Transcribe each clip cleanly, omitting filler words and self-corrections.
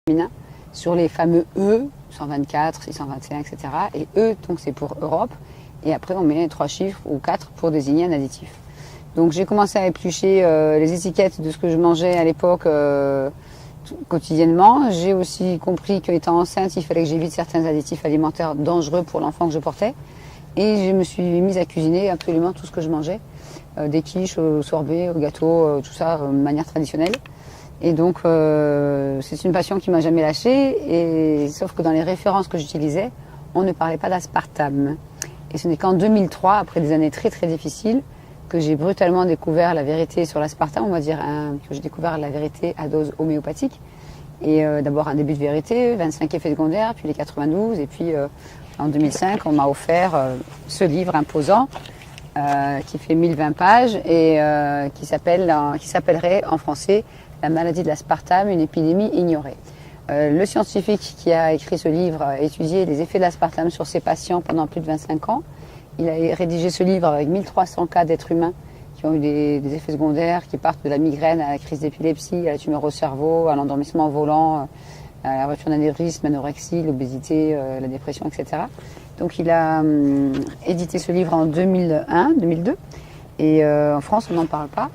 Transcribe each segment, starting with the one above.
féminin sur les fameux E, 124, 621, etc. Et E, donc c'est pour Europe. Et après, on met 3 chiffres ou 4 pour désigner un additif. Donc j'ai commencé à éplucher les étiquettes de ce que je mangeais à l'époque quotidiennement. J'ai aussi compris qu'étant enceinte, il fallait que j'évite certains additifs alimentaires dangereux pour l'enfant que je portais. Et je me suis mise à cuisiner absolument tout ce que je mangeais. Des quiches, au sorbet, au gâteau, tout ça de manière traditionnelle. Et donc c'est une passion qui m'a jamais lâchée. Et sauf que dans les références que j'utilisais, on ne parlait pas d'aspartame. Et ce n'est qu'en 2003, après des années très très difficiles, que j'ai brutalement découvert la vérité sur l'aspartame, on va dire que j'ai découvert la vérité à dose homéopathique. Et d'abord un début de vérité, 25 effets secondaires, puis les 92, et puis en 2005, on m'a offert ce livre imposant qui fait 1020 pages et qui s'appellerait en français La maladie de l'aspartame, une épidémie ignorée. Le scientifique qui a écrit ce livre a étudié les effets de l'aspartame sur ses patients pendant plus de 25 ans. Il a rédigé ce livre avec 1300 cas d'êtres humains qui ont eu des effets secondaires qui partent de la migraine à la crise d'épilepsie, à la tumeur au cerveau, à l'endormissement volant, à la rupture d'anévrisme, l'anorexie, l'obésité, la dépression, etc. Donc il a édité ce livre en 2001-2002 et en France on n'en parle pas.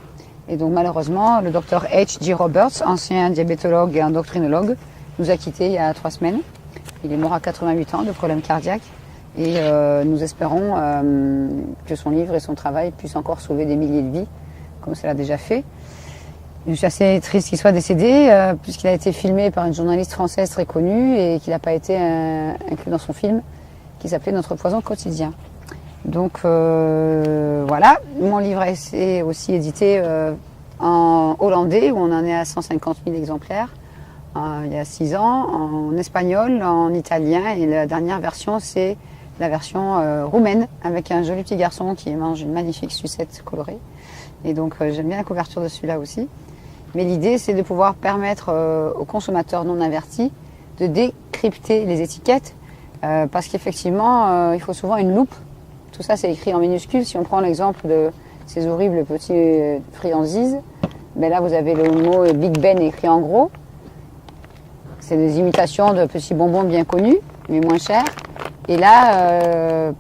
Et donc malheureusement le docteur H.G. Roberts, ancien diabétologue et endocrinologue, nous a quittés il y a 3 semaines. Il est mort à 88 ans de problèmes cardiaques et nous espérons que son livre et son travail puissent encore sauver des milliers de vies, comme cela a déjà fait. Je suis assez triste qu'il soit décédé, puisqu'il a été filmé par une journaliste française très connue et qu'il n'a pas été inclus dans son film, qui s'appelait Notre poison quotidien. Donc voilà, mon livre est aussi édité en hollandais, où on en est à 150 000 exemplaires, il y a 6 ans, en espagnol, en italien, et la dernière version, c'est la version roumaine, avec un joli petit garçon qui mange une magnifique sucette colorée. Et donc j'aime bien la couverture de celui-là aussi. Mais l'idée, c'est de pouvoir permettre aux consommateurs non avertis de décrypter les étiquettes, parce qu'effectivement, il faut souvent une loupe. Tout ça, c'est écrit en minuscules. Si on prend l'exemple de ces horribles petits friandises, ben là, vous avez le mot Big Ben écrit en gros. C'est des imitations de petits bonbons bien connus, mais moins chers. Et là,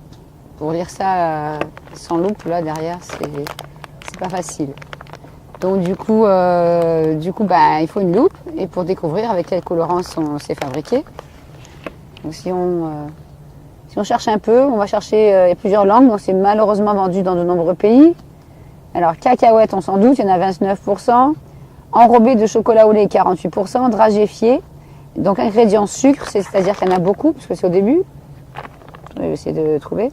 pour lire ça sans loupe, là, derrière, c'est pas facile. Donc du coup, il faut une loupe et pour découvrir avec quel colorant c'est fabriqué. Donc si on cherche un peu, on va chercher, il y a plusieurs langues, donc c'est malheureusement vendu dans de nombreux pays. Alors cacahuètes, on s'en doute, il y en a 29%. Enrobé de chocolat au lait, 48%. Dragéfié. Donc ingrédients sucre, c'est-à-dire qu'il y en a beaucoup, parce que c'est au début. Je vais essayer de trouver.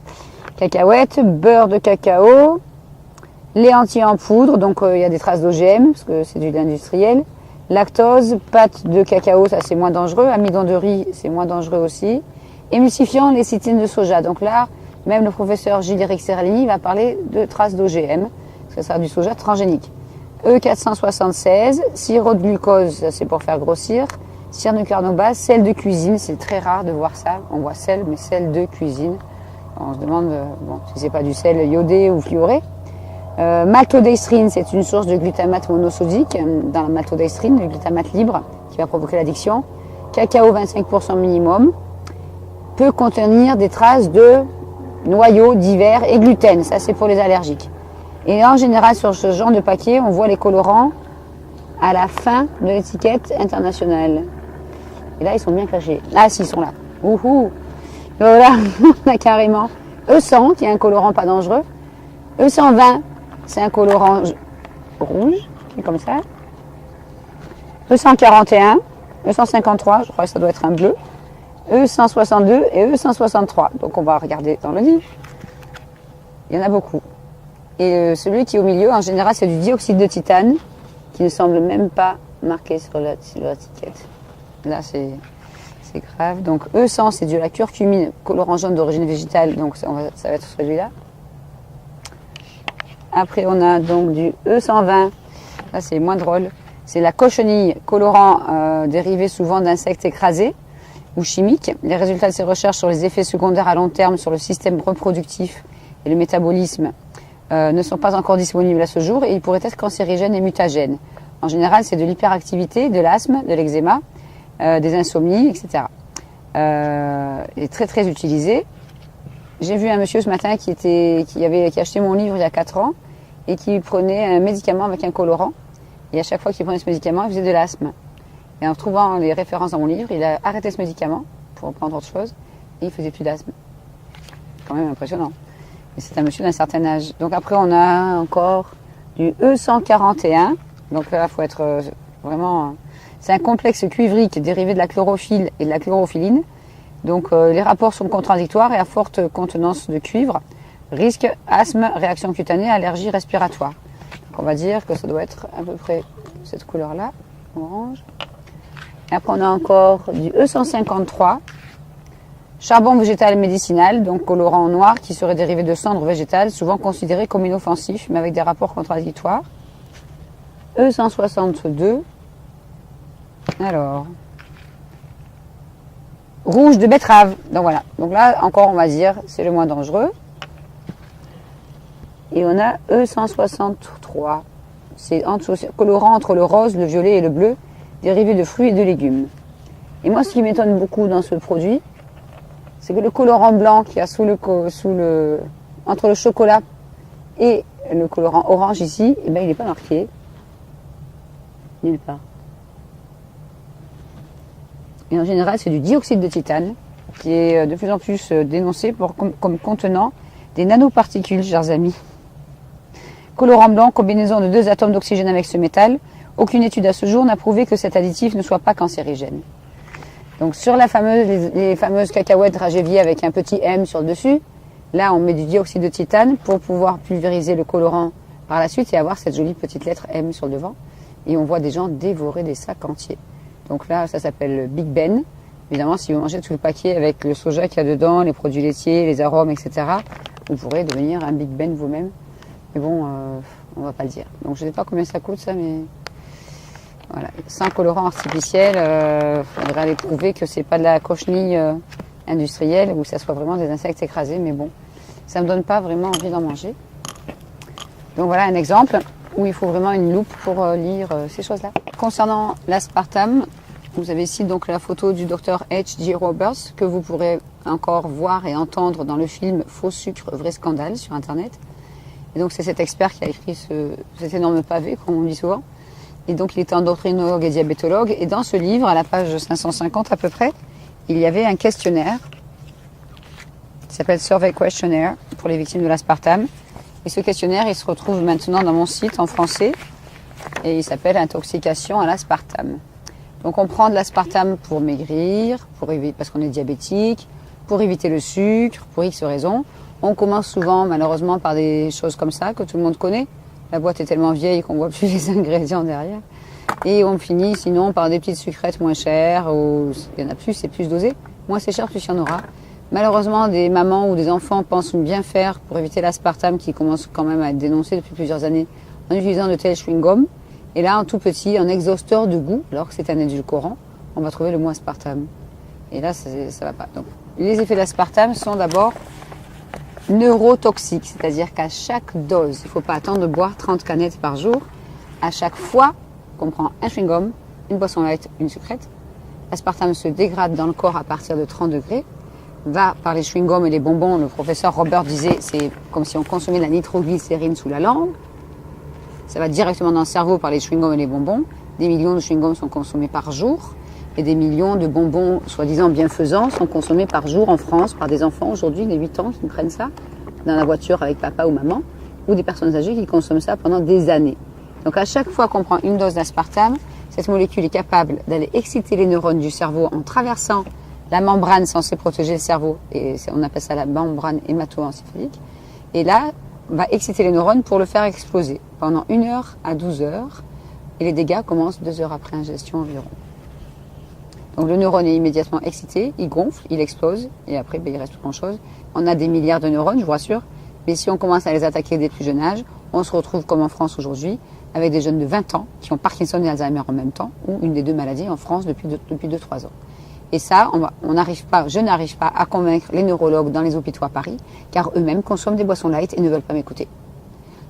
Cacahuètes, beurre de cacao. Lait entier en poudre, donc il y a des traces d'OGM, parce que c'est du lait industriel. Lactose, pâte de cacao, ça c'est moins dangereux. Amidon de riz, c'est moins dangereux aussi. Émulsifiant, lécithine de soja. Donc là, même le professeur Gilles-Éric Serlini va parler de traces d'OGM, parce que ça sera du soja transgénique. E476, sirop de glucose, ça c'est pour faire grossir. Cyanocarbone, sel de cuisine, c'est très rare de voir ça. On voit sel, mais sel de cuisine. On se demande si c'est pas du sel iodé ou fluoré. Maltodextrine, c'est une source de glutamate monosodique. Dans la maltodextrine, le glutamate libre qui va provoquer l'addiction. Cacao 25% minimum. Peut contenir des traces de noyaux divers et gluten. Ça, c'est pour les allergiques. Et en général, sur ce genre de paquet, on voit les colorants à la fin de l'étiquette internationale. Et là, ils sont bien cachés. Ah, si, ils sont là. Ouhou. Voilà, on a carrément E100, qui est un colorant pas dangereux. E120, c'est un colorant rouge, qui est comme ça. E141, E153, je crois que ça doit être un bleu. E162 et E163. Donc on va regarder dans le livre. Il y en a beaucoup. Et celui qui est au milieu, en général, c'est du dioxyde de titane, qui ne semble même pas marqué sur l'étiquette. Là, c'est grave. Donc E100, c'est de la curcumine, colorant jaune d'origine végétale, donc ça va être celui-là. Après, on a donc du E120, là c'est moins drôle. C'est la cochenille, colorant dérivé souvent d'insectes écrasés ou chimiques. Les résultats de ces recherches sur les effets secondaires à long terme sur le système reproductif et le métabolisme ne sont pas encore disponibles à ce jour et ils pourraient être cancérigènes et mutagènes. En général, c'est de l'hyperactivité, de l'asthme, de l'eczéma, des insomnies, etc. Il est très très utilisé. J'ai vu un monsieur ce matin qui a acheté mon livre il y a 4 ans et qui prenait un médicament avec un colorant. Et à chaque fois qu'il prenait ce médicament, il faisait de l'asthme. Et en trouvant les références dans mon livre, il a arrêté ce médicament pour prendre autre chose et il faisait plus d'asthme. Quand même impressionnant. Et c'est un monsieur d'un certain âge. Donc après, on a encore du E141. Donc là, il faut être vraiment... C'est un complexe cuivrique dérivé de la chlorophylle et de la chlorophyline. Donc les rapports sont contradictoires et à forte contenance de cuivre. Risque, asthme, réaction cutanée, allergie respiratoire. Donc on va dire que ça doit être à peu près cette couleur-là, orange. Et après, on a encore du E153. Charbon végétal médicinal, donc colorant noir qui serait dérivé de cendres végétales, souvent considéré comme inoffensif, mais avec des rapports contradictoires. E162. Alors, rouge de betterave. Donc voilà. Donc là, encore, on va dire, c'est le moins dangereux. Et on a E163. C'est colorant entre le rose, le violet et le bleu, dérivé de fruits et de légumes. Et moi, ce qui m'étonne beaucoup dans ce produit, c'est que le colorant blanc qu'il y a entre le chocolat et le colorant orange ici, eh ben, il n'est pas marqué. Nulle part. Et en général, c'est du dioxyde de titane qui est de plus en plus dénoncé comme contenant des nanoparticules, chers amis. Colorant blanc, combinaison de 2 atomes d'oxygène avec ce métal. Aucune étude à ce jour n'a prouvé que cet additif ne soit pas cancérigène. Donc sur les fameuses cacahuètes Dragévier avec un petit M sur le dessus, là on met du dioxyde de titane pour pouvoir pulvériser le colorant par la suite et avoir cette jolie petite lettre M sur le devant. Et on voit des gens dévorer des sacs entiers. Donc là ça s'appelle Big Ben. Évidemment si vous mangez tout le paquet avec le soja qu'il y a dedans, les produits laitiers, les arômes, etc., vous pourrez devenir un Big Ben vous-même. Mais bon, on va pas le dire. Donc je ne sais pas combien ça coûte ça, mais... Voilà, sans colorant artificiel, faudrait aller prouver que c'est pas de la cochenille industrielle ou que ça soit vraiment des insectes écrasés, mais bon, ça me donne pas vraiment envie d'en manger. Donc voilà un exemple où il faut vraiment une loupe pour lire ces choses-là. Concernant l'aspartame, vous avez ici donc la photo du docteur H.G. Roberts que vous pourrez encore voir et entendre dans le film Faux sucre, vrai scandale sur Internet. Et donc c'est cet expert qui a écrit cet énorme pavé, comme on dit souvent. Et donc il était endocrinologue et diabétologue. Et dans ce livre, à la page 550 à peu près, il y avait un questionnaire qui s'appelle Survey Questionnaire pour les victimes de l'aspartame. Et ce questionnaire, il se retrouve maintenant dans mon site en français. Et il s'appelle Intoxication à l'aspartame. Donc on prend de l'aspartame pour maigrir, parce qu'on est diabétique, pour éviter le sucre, pour X raisons. On commence souvent malheureusement par des choses comme ça que tout le monde connaît. La boîte est tellement vieille qu'on voit plus les ingrédients derrière. Et on finit sinon par des petites sucrètes moins chères. Où il y en a plus, c'est plus dosé. Moins c'est cher, plus il y en aura. Malheureusement, des mamans ou des enfants pensent bien faire pour éviter l'aspartame qui commence quand même à être dénoncé depuis plusieurs années en utilisant de tels chewing-gums. Et là, en tout petit, en exhausteur de goût, alors que c'est un édulcorant, on va trouver le mot aspartame. Et là, ça va pas. Donc, les effets de l'aspartame sont d'abord neurotoxiques, c'est-à-dire qu'à chaque dose, il ne faut pas attendre de boire 30 canettes par jour. À chaque fois qu'on prend un chewing-gum, une boisson light, une sucrète, l'aspartame se dégrade dans le corps à partir de 30 degrés, va par les chewing-gums et les bonbons. Le professeur Robert disait c'est comme si on consommait de la nitroglycérine sous la langue. Ça va directement dans le cerveau par les chewing-gums et les bonbons. Des millions de chewing-gums sont consommés par jour. Et des millions de bonbons, soi-disant bienfaisants, sont consommés par jour en France par des enfants aujourd'hui, des 8 ans, qui prennent ça dans la voiture avec papa ou maman, ou des personnes âgées qui consomment ça pendant des années. Donc à chaque fois qu'on prend une dose d'aspartame, cette molécule est capable d'aller exciter les neurones du cerveau en traversant la membrane censée protéger le cerveau, et on appelle ça la membrane hémato-encéphalique, et là, va exciter les neurones pour le faire exploser pendant 1 heure à 12 heures, et les dégâts commencent 2 heures après ingestion environ. Donc le neurone est immédiatement excité, il gonfle, il explose, et après il reste plus grand chose. On a des milliards de neurones, je vous rassure, mais si on commence à les attaquer dès le plus jeune âge, on se retrouve comme en France aujourd'hui, avec des jeunes de 20 ans qui ont Parkinson et Alzheimer en même temps, ou une des deux maladies en France depuis 2-3 ans. Et ça, je n'arrive pas à convaincre les neurologues dans les hôpitaux à Paris, car eux-mêmes consomment des boissons light et ne veulent pas m'écouter.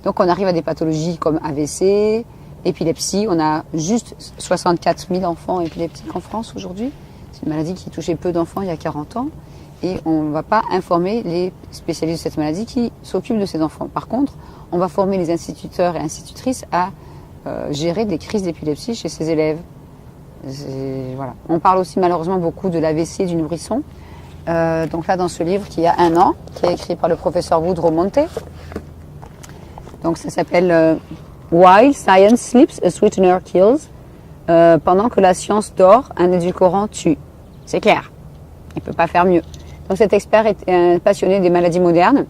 Donc on arrive à des pathologies comme AVC, épilepsie. On a juste 64 000 enfants épileptiques en France aujourd'hui. C'est une maladie qui touchait peu d'enfants il y a 40 ans. Et on ne va pas informer les spécialistes de cette maladie qui s'occupent de ces enfants. Par contre, on va former les instituteurs et institutrices à gérer des crises d'épilepsie chez ces élèves. Voilà. On parle aussi malheureusement beaucoup de l'AVC du nourrisson. Donc là, dans ce livre qui a 1 an, qui est écrit par le professeur Woodrow Monté. Donc ça s'appelle While Science Sleeps, a Sweetener Kills. Pendant que la science dort, un édulcorant tue. C'est clair. Il ne peut pas faire mieux. Donc cet expert est un passionné des maladies modernes,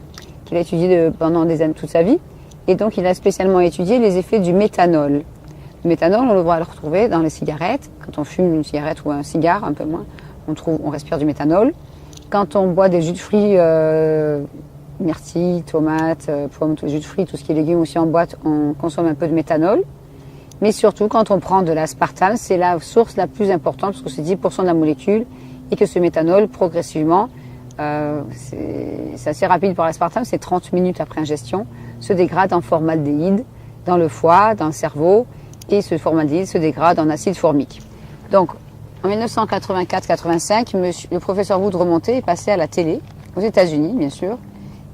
qu'il a étudié pendant des années, toute sa vie. Et donc il a spécialement étudié les effets du méthanol. Le méthanol, on va le retrouver dans les cigarettes. Quand on fume une cigarette ou un cigare, un peu moins, on respire du méthanol. Quand on boit des jus de fruits, myrtilles, tomates, pommes, tout jus de fruits, tout ce qui est légumes aussi en boîte, on consomme un peu de méthanol. Mais surtout, quand on prend de l'aspartame, c'est la source la plus importante parce que c'est 10% de la molécule et que ce méthanol, progressivement, c'est assez rapide pour l'aspartame, c'est 30 minutes après ingestion, se dégrade en formaldéhyde dans le foie, dans le cerveau, et ce formaldéhyde se dégrade en acide formique. Donc, en 1984-85, le professeur Woodrow Monté est passé à la télé, aux États-Unis, bien sûr,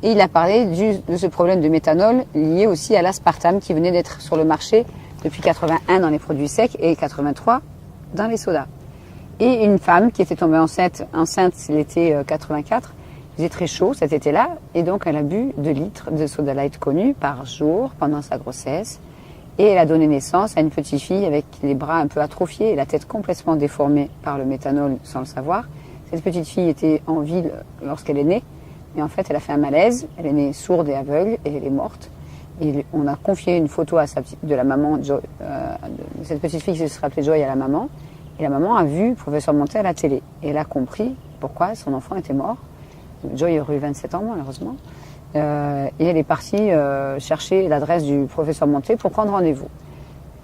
et il a parlé de ce problème de méthanol lié aussi à l'aspartame qui venait d'être sur le marché depuis 81 dans les produits secs et 83 dans les sodas. Et une femme qui était tombée enceinte l'été 84, il faisait très chaud cet été-là, et donc elle a bu 2 litres de soda light connu par jour pendant sa grossesse. Et elle a donné naissance à une petite fille avec les bras un peu atrophiés et la tête complètement déformée par le méthanol sans le savoir. Cette petite fille était en vie lorsqu'elle est née, mais en fait elle a fait un malaise, elle est née sourde et aveugle et elle est morte. Et on a confié une photo de la maman, de cette petite fille qui se rappelait Joy à la maman. Et la maman a vu le professeur Monté à la télé. Et elle a compris pourquoi son enfant était mort. Joy aurait eu 27 ans malheureusement. Et elle est partie chercher l'adresse du professeur Monté pour prendre rendez-vous.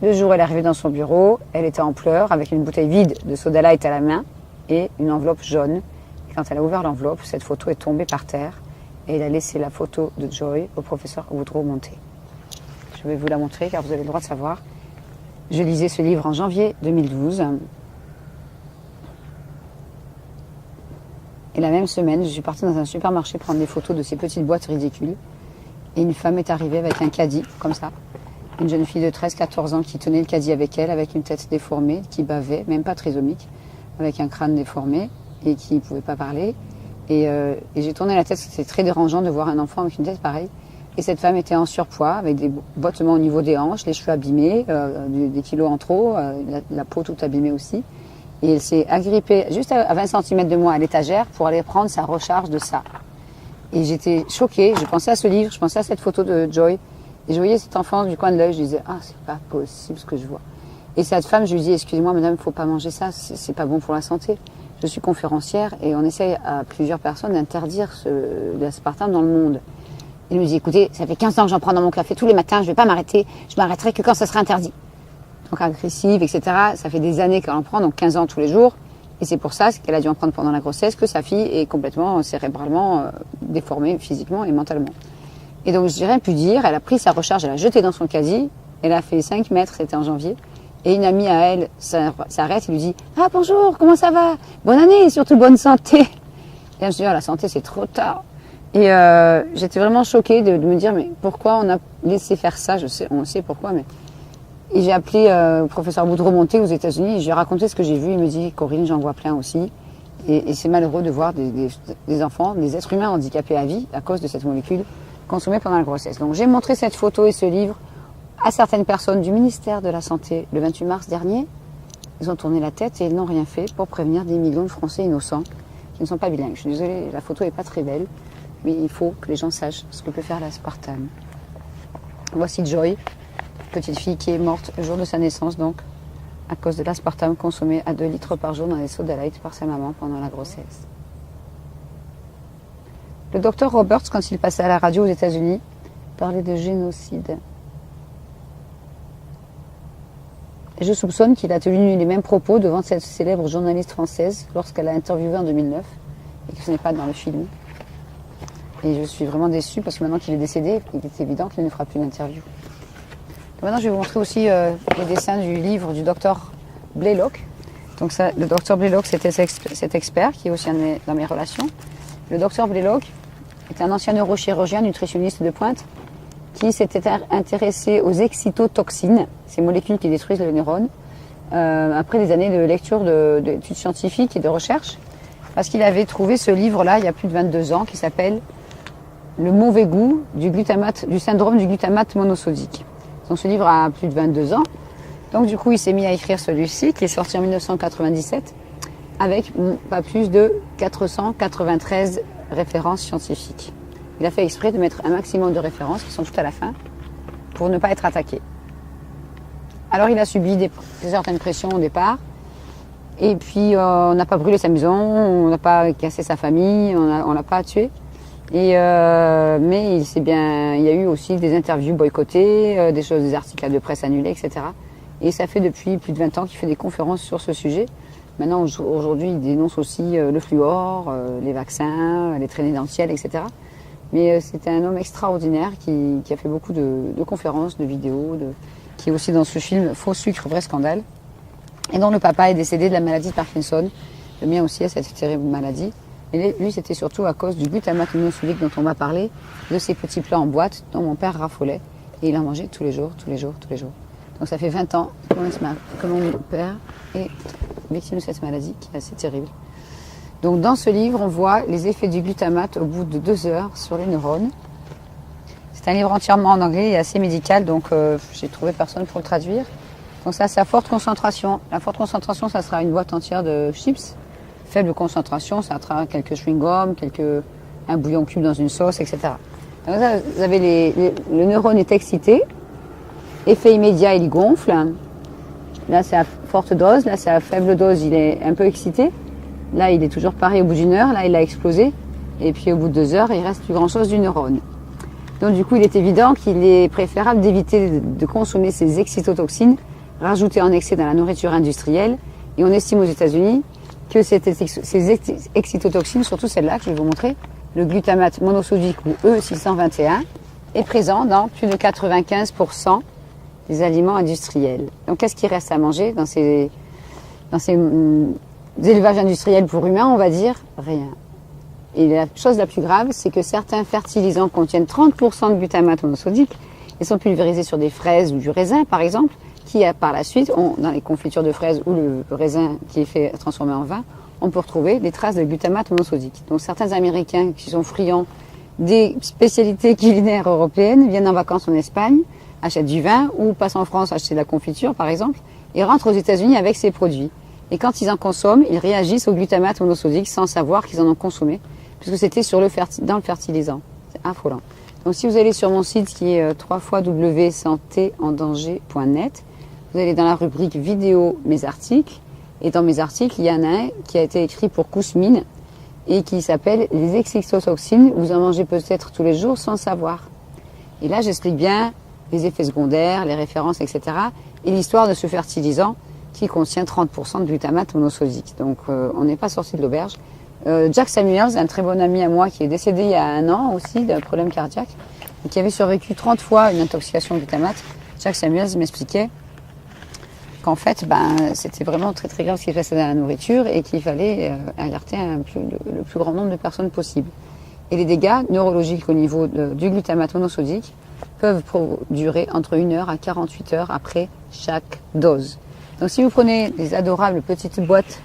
Le jour où elle est arrivée dans son bureau, elle était en pleurs avec une bouteille vide de soda light à la main et une enveloppe jaune. Et quand elle a ouvert l'enveloppe, cette photo est tombée par terre et elle a laissé la photo de Joy au professeur Woodrow Monté. Je vais vous la montrer car vous avez le droit de savoir. Je lisais ce livre en janvier 2012. Et la même semaine, je suis partie dans un supermarché prendre des photos de ces petites boîtes ridicules. Et une femme est arrivée avec un caddie, comme ça. Une jeune fille de 13-14 ans qui tenait le caddie avec elle, avec une tête déformée, qui bavait, même pas trisomique, avec un crâne déformé et qui ne pouvait pas parler. Et j'ai tourné la tête, c'était très dérangeant de voir un enfant avec une tête pareille. Et cette femme était en surpoids, avec des bottements au niveau des hanches, les cheveux abîmés, des kilos en trop, la peau toute abîmée aussi. Et elle s'est agrippée juste à 20 cm de moi à l'étagère pour aller prendre sa recharge de ça. Et j'étais choquée, je pensais à ce livre, je pensais à cette photo de Joy. Et je voyais cet enfant du coin de l'œil, je disais, ah, c'est pas possible ce que je vois. Et cette femme, je lui dis, excusez-moi madame, il ne faut pas manger ça, c'est pas bon pour la santé. Je suis conférencière et on essaye à plusieurs personnes d'interdire l'aspartame dans le monde. Il me dit, écoutez, ça fait 15 ans que j'en prends dans mon café tous les matins, je ne vais pas m'arrêter, je m'arrêterai que quand ça sera interdit. Donc agressive, etc. Ça fait des années qu'elle en prend, donc 15 ans tous les jours. Et c'est pour ça qu'elle a dû en prendre pendant la grossesse, que sa fille est complètement cérébralement déformée physiquement et mentalement. Et donc je n'ai rien pu dire, elle a pris sa recharge, elle l'a jetée dans son caddie, elle a fait 5 mètres, c'était en janvier. Et une amie à elle s'arrête et lui dit, ah bonjour, comment ça va? Bonne année et surtout bonne santé. Et elle me dit, oh, la santé c'est trop tard. Et j'étais vraiment choquée de me dire, mais pourquoi on a laissé faire ça? On sait pourquoi, mais... Et j'ai appelé le professeur Woodrow Monté aux États-Unis et je lui ai raconté ce que j'ai vu. Il me dit, Corinne, j'en vois plein aussi. Et c'est malheureux de voir des enfants, des êtres humains handicapés à vie à cause de cette molécule consommée pendant la grossesse. Donc j'ai montré cette photo et ce livre à certaines personnes du ministère de la Santé le 28 mars dernier. Ils ont tourné la tête et ils n'ont rien fait pour prévenir des millions de Français innocents qui ne sont pas bilingues. Je suis désolée, la photo n'est pas très belle, mais il faut que les gens sachent ce que peut faire l'aspartame. Voici Joy, petite fille qui est morte le jour de sa naissance, donc, à cause de l'aspartame consommé à 2 litres par jour dans les soda light par sa maman pendant la grossesse. Le docteur Roberts, quand il passait à la radio aux États-Unis, parlait de génocide. Et je soupçonne qu'il a tenu les mêmes propos devant cette célèbre journaliste française lorsqu'elle l'a interviewé en 2009, et que ce n'est pas dans le film. Et je suis vraiment déçue parce que maintenant qu'il est décédé, il est évident qu'il ne fera plus d'interview. Maintenant, je vais vous montrer aussi les dessins du livre du docteur Blaylock. Donc ça, le docteur Blaylock, c'était cet expert qui est aussi dans mes relations. Le docteur Blaylock est un ancien neurochirurgien, nutritionniste de pointe, qui s'était intéressé aux excitotoxines, ces molécules qui détruisent le neurone, après des années de lecture d'études scientifiques et de recherche, parce qu'il avait trouvé ce livre-là il y a plus de 22 ans qui s'appelle Le mauvais goût du syndrome du glutamate monosodique. Donc ce livre a plus de 22 ans. Donc du coup, il s'est mis à écrire celui-ci qui est sorti en 1997 avec pas plus de 493 références scientifiques. Il a fait exprès de mettre un maximum de références qui sont toutes à la fin pour ne pas être attaqué. Alors il a subi certaines pressions au départ et puis on n'a pas brûlé sa maison, on n'a pas cassé sa famille, on l'a pas tué. Mais il y a eu aussi des interviews boycottées, des articles de presse annulés, etc. Et ça fait depuis plus de 20 ans qu'il fait des conférences sur ce sujet. Maintenant, aujourd'hui, il dénonce aussi le fluor, les vaccins, les traînées dentielles, etc. Mais c'était un homme extraordinaire qui a fait beaucoup de conférences, de vidéos, qui est aussi dans ce film Faux sucre, vrai scandale. Et dont le papa est décédé de la maladie de Parkinson. Le mien aussi a cette terrible maladie. Et lui, c'était surtout à cause du glutamate monosodique dont on m'a parlé, de ces petits plats en boîte dont mon père raffolait. Et il en mangeait tous les jours. Donc ça fait 20 ans que mon père est victime de cette maladie qui est assez terrible. Donc dans ce livre, on voit les effets du glutamate au bout de 2 heures sur les neurones. C'est un livre entièrement en anglais et assez médical, donc j'ai trouvé personne pour le traduire. Donc ça, c'est à forte concentration. La forte concentration, ça sera une boîte entière de chips. Faible concentration, ça sera quelques chewing-gums, un bouillon cube dans une sauce, etc. Donc là, vous avez le neurone est excité. Effet immédiat, il gonfle. Là, c'est à forte dose. Là, c'est à faible dose, il est un peu excité. Là, il est toujours pareil au bout d'une heure. Là, il a explosé. Et puis, au bout de 2 heures, il reste plus grand-chose du neurone. Donc, du coup, il est évident qu'il est préférable d'éviter de consommer ces excitotoxines rajoutées en excès dans la nourriture industrielle. Et on estime aux États-Unis que ces excitotoxines, surtout celle-là que je vais vous montrer, le glutamate monosodique ou E621, est présent dans plus de 95% des aliments industriels. Donc qu'est-ce qui reste à manger dans ces élevages industriels pour humains? On va dire rien. Et la chose la plus grave, c'est que certains fertilisants contiennent 30% de glutamate monosodique et sont pulvérisés sur des fraises ou du raisin par exemple, qui par la suite, dans les confitures de fraises ou le raisin qui est transformé en vin, on peut retrouver des traces de glutamate monosodique. Donc certains Américains qui sont friands des spécialités culinaires européennes viennent en vacances en Espagne, achètent du vin ou passent en France acheter de la confiture par exemple et rentrent aux États-Unis avec ces produits. Et quand ils en consomment, ils réagissent au glutamate monosodique sans savoir qu'ils en ont consommé puisque c'était dans le fertilisant. C'est affolant. Donc si vous allez sur mon site qui est www.santéendanger.net, vous allez dans la rubrique vidéo mes articles et dans mes articles il y en a un qui a été écrit pour Kousmine et qui s'appelle les excitotoxines. Vous en mangez peut-être tous les jours sans savoir. Et là j'explique bien les effets secondaires, les références, etc. et l'histoire de ce fertilisant qui contient 30% de glutamate monosodique. Donc on n'est pas sorti de l'auberge. Jack Samuels, un très bon ami à moi qui est décédé il y a 1 an aussi d'un problème cardiaque et qui avait survécu 30 fois une intoxication au glutamate, Jack Samuels m'expliquait qu'en fait, c'était vraiment très très grave ce qui se passait dans la nourriture et qu'il fallait alerter le plus grand nombre de personnes possible. Et les dégâts neurologiques au niveau du glutamate monosodique peuvent durer entre 1 heure à 48 heures après chaque dose. Donc si vous prenez des adorables petites boîtes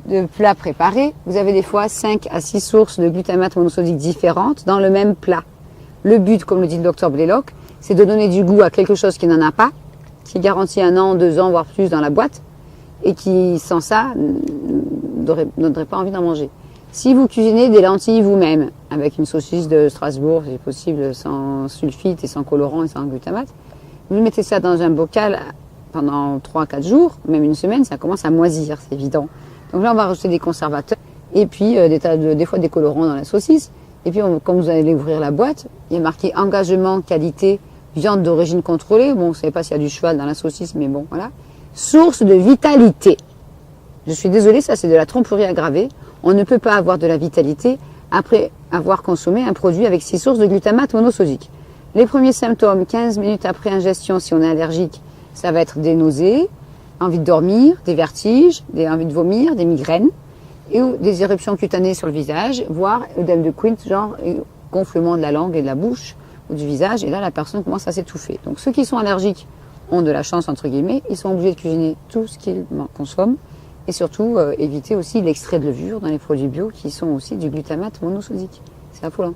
de plats préparés, vous avez des fois 5 à 6 sources de glutamate monosodique différentes dans le même plat. Le but, comme le dit le docteur Blaylock, c'est de donner du goût à quelque chose qui n'en a pas, qui garantit 1 an, 2 ans, voire plus dans la boîte, et qui, sans ça, n'aurait pas envie d'en manger. Si vous cuisinez des lentilles vous-même, avec une saucisse de Strasbourg, si possible, sans sulfite et sans colorant et sans glutamate, vous mettez ça dans un bocal pendant 3-4 jours, même 1 semaine, ça commence à moisir, c'est évident. Donc là, on va rajouter des conservateurs, et puis des fois des colorants dans la saucisse. Et puis, quand vous allez ouvrir la boîte, il y a marqué engagement, qualité, viande d'origine contrôlée. Bon, vous ne savez pas s'il y a du cheval dans la saucisse, mais bon, voilà. Source de vitalité. Je suis désolée, ça c'est de la tromperie aggravée. On ne peut pas avoir de la vitalité après avoir consommé un produit avec 6 sources de glutamate monosodique. Les premiers symptômes, 15 minutes après ingestion, si on est allergique, ça va être des nausées, envie de dormir, des vertiges, des envies de vomir, des migraines, et des éruptions cutanées sur le visage, voire œdème de Quint, genre gonflement de la langue et de la bouche ou du visage, et là la personne commence à s'étouffer. Donc ceux qui sont allergiques ont de la chance, entre guillemets, ils sont obligés de cuisiner tout ce qu'ils consomment, et surtout éviter aussi l'extrait de levure dans les produits bio qui sont aussi du glutamate monosodique. C'est affolant.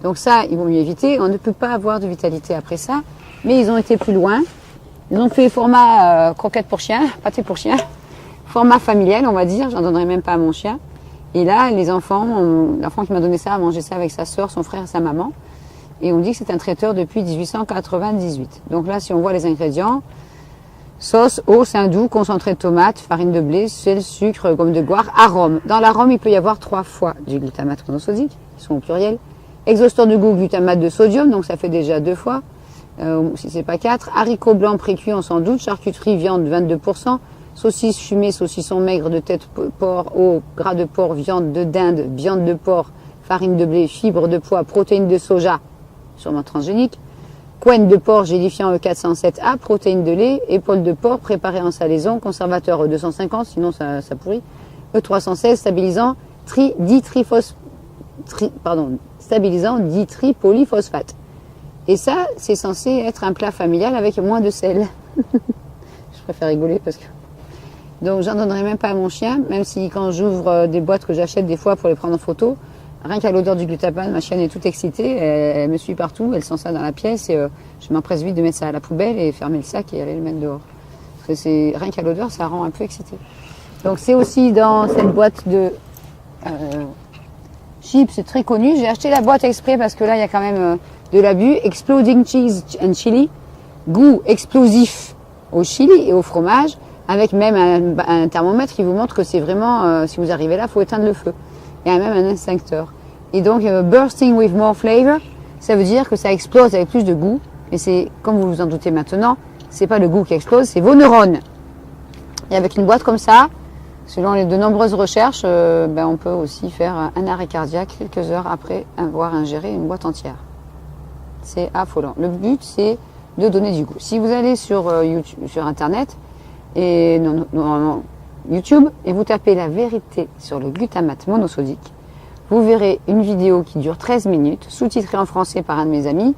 Donc ça, ils vont mieux éviter. On ne peut pas avoir de vitalité après ça, mais ils ont été plus loin. Ils ont fait format croquette pour chien, pâté pour chien, format familial, on va dire. J'en donnerai même pas à mon chien. Et là, les enfants, l'enfant qui m'a donné ça a mangé ça avec sa sœur, son frère et sa maman. Et on dit que c'est un traiteur depuis 1898. Donc là, si on voit les ingrédients, sauce, eau, saindoux, concentré de tomate, farine de blé, sel, sucre, gomme de goire, arôme. Dans l'arôme, il peut y avoir 3 fois du glutamate monosodique, qui sont au pluriel. Exhausteur de goût, glutamate de sodium, donc ça fait déjà 2 fois, si c'est pas 4. Haricots blancs précuits, on s'en doute. Charcuterie, viande, 22%. Saucisses fumées, saucissons maigres de tête, porc, eau, gras de porc, viande de dinde, viande de porc, farine de blé, fibres de pois, protéines de soja, sûrement transgéniques. Couenne de porc gélifiant E407A, protéines de lait, épaules de porc préparées en salaison, conservateur E250, sinon ça pourrit. E316, stabilisant ditripolyphosphate. Et ça, c'est censé être un plat familial avec moins de sel. Je préfère rigoler parce que... Donc j'en donnerai même pas à mon chien, même si quand j'ouvre des boîtes que j'achète des fois pour les prendre en photo, rien qu'à l'odeur du glutamate, ma chienne est toute excitée, elle me suit partout, elle sent ça dans la pièce et je m'empresse vite de mettre ça à la poubelle et fermer le sac et aller le mettre dehors. Parce que rien qu'à l'odeur, ça rend un peu excité. Donc c'est aussi dans cette boîte de chips, c'est très connu. J'ai acheté la boîte exprès parce que là il y a quand même de l'abus. Exploding Cheese and Chili, goût explosif au chili et au fromage, avec même un thermomètre qui vous montre que c'est vraiment, si vous arrivez là, il faut éteindre le feu. Il y a même un instincteur. Et donc, bursting with more flavor, ça veut dire que ça explose avec plus de goût. Et c'est, comme vous vous en doutez maintenant, c'est pas le goût qui explose, c'est vos neurones. Et avec une boîte comme ça, selon de nombreuses recherches, on peut aussi faire un arrêt cardiaque quelques heures après avoir ingéré une boîte entière. C'est affolant. Le but, c'est de donner du goût. Si vous allez sur YouTube, sur Internet, et YouTube, et vous tapez la vérité sur le glutamate monosodique, vous verrez une vidéo qui dure 13 minutes, sous-titrée en français par un de mes amis,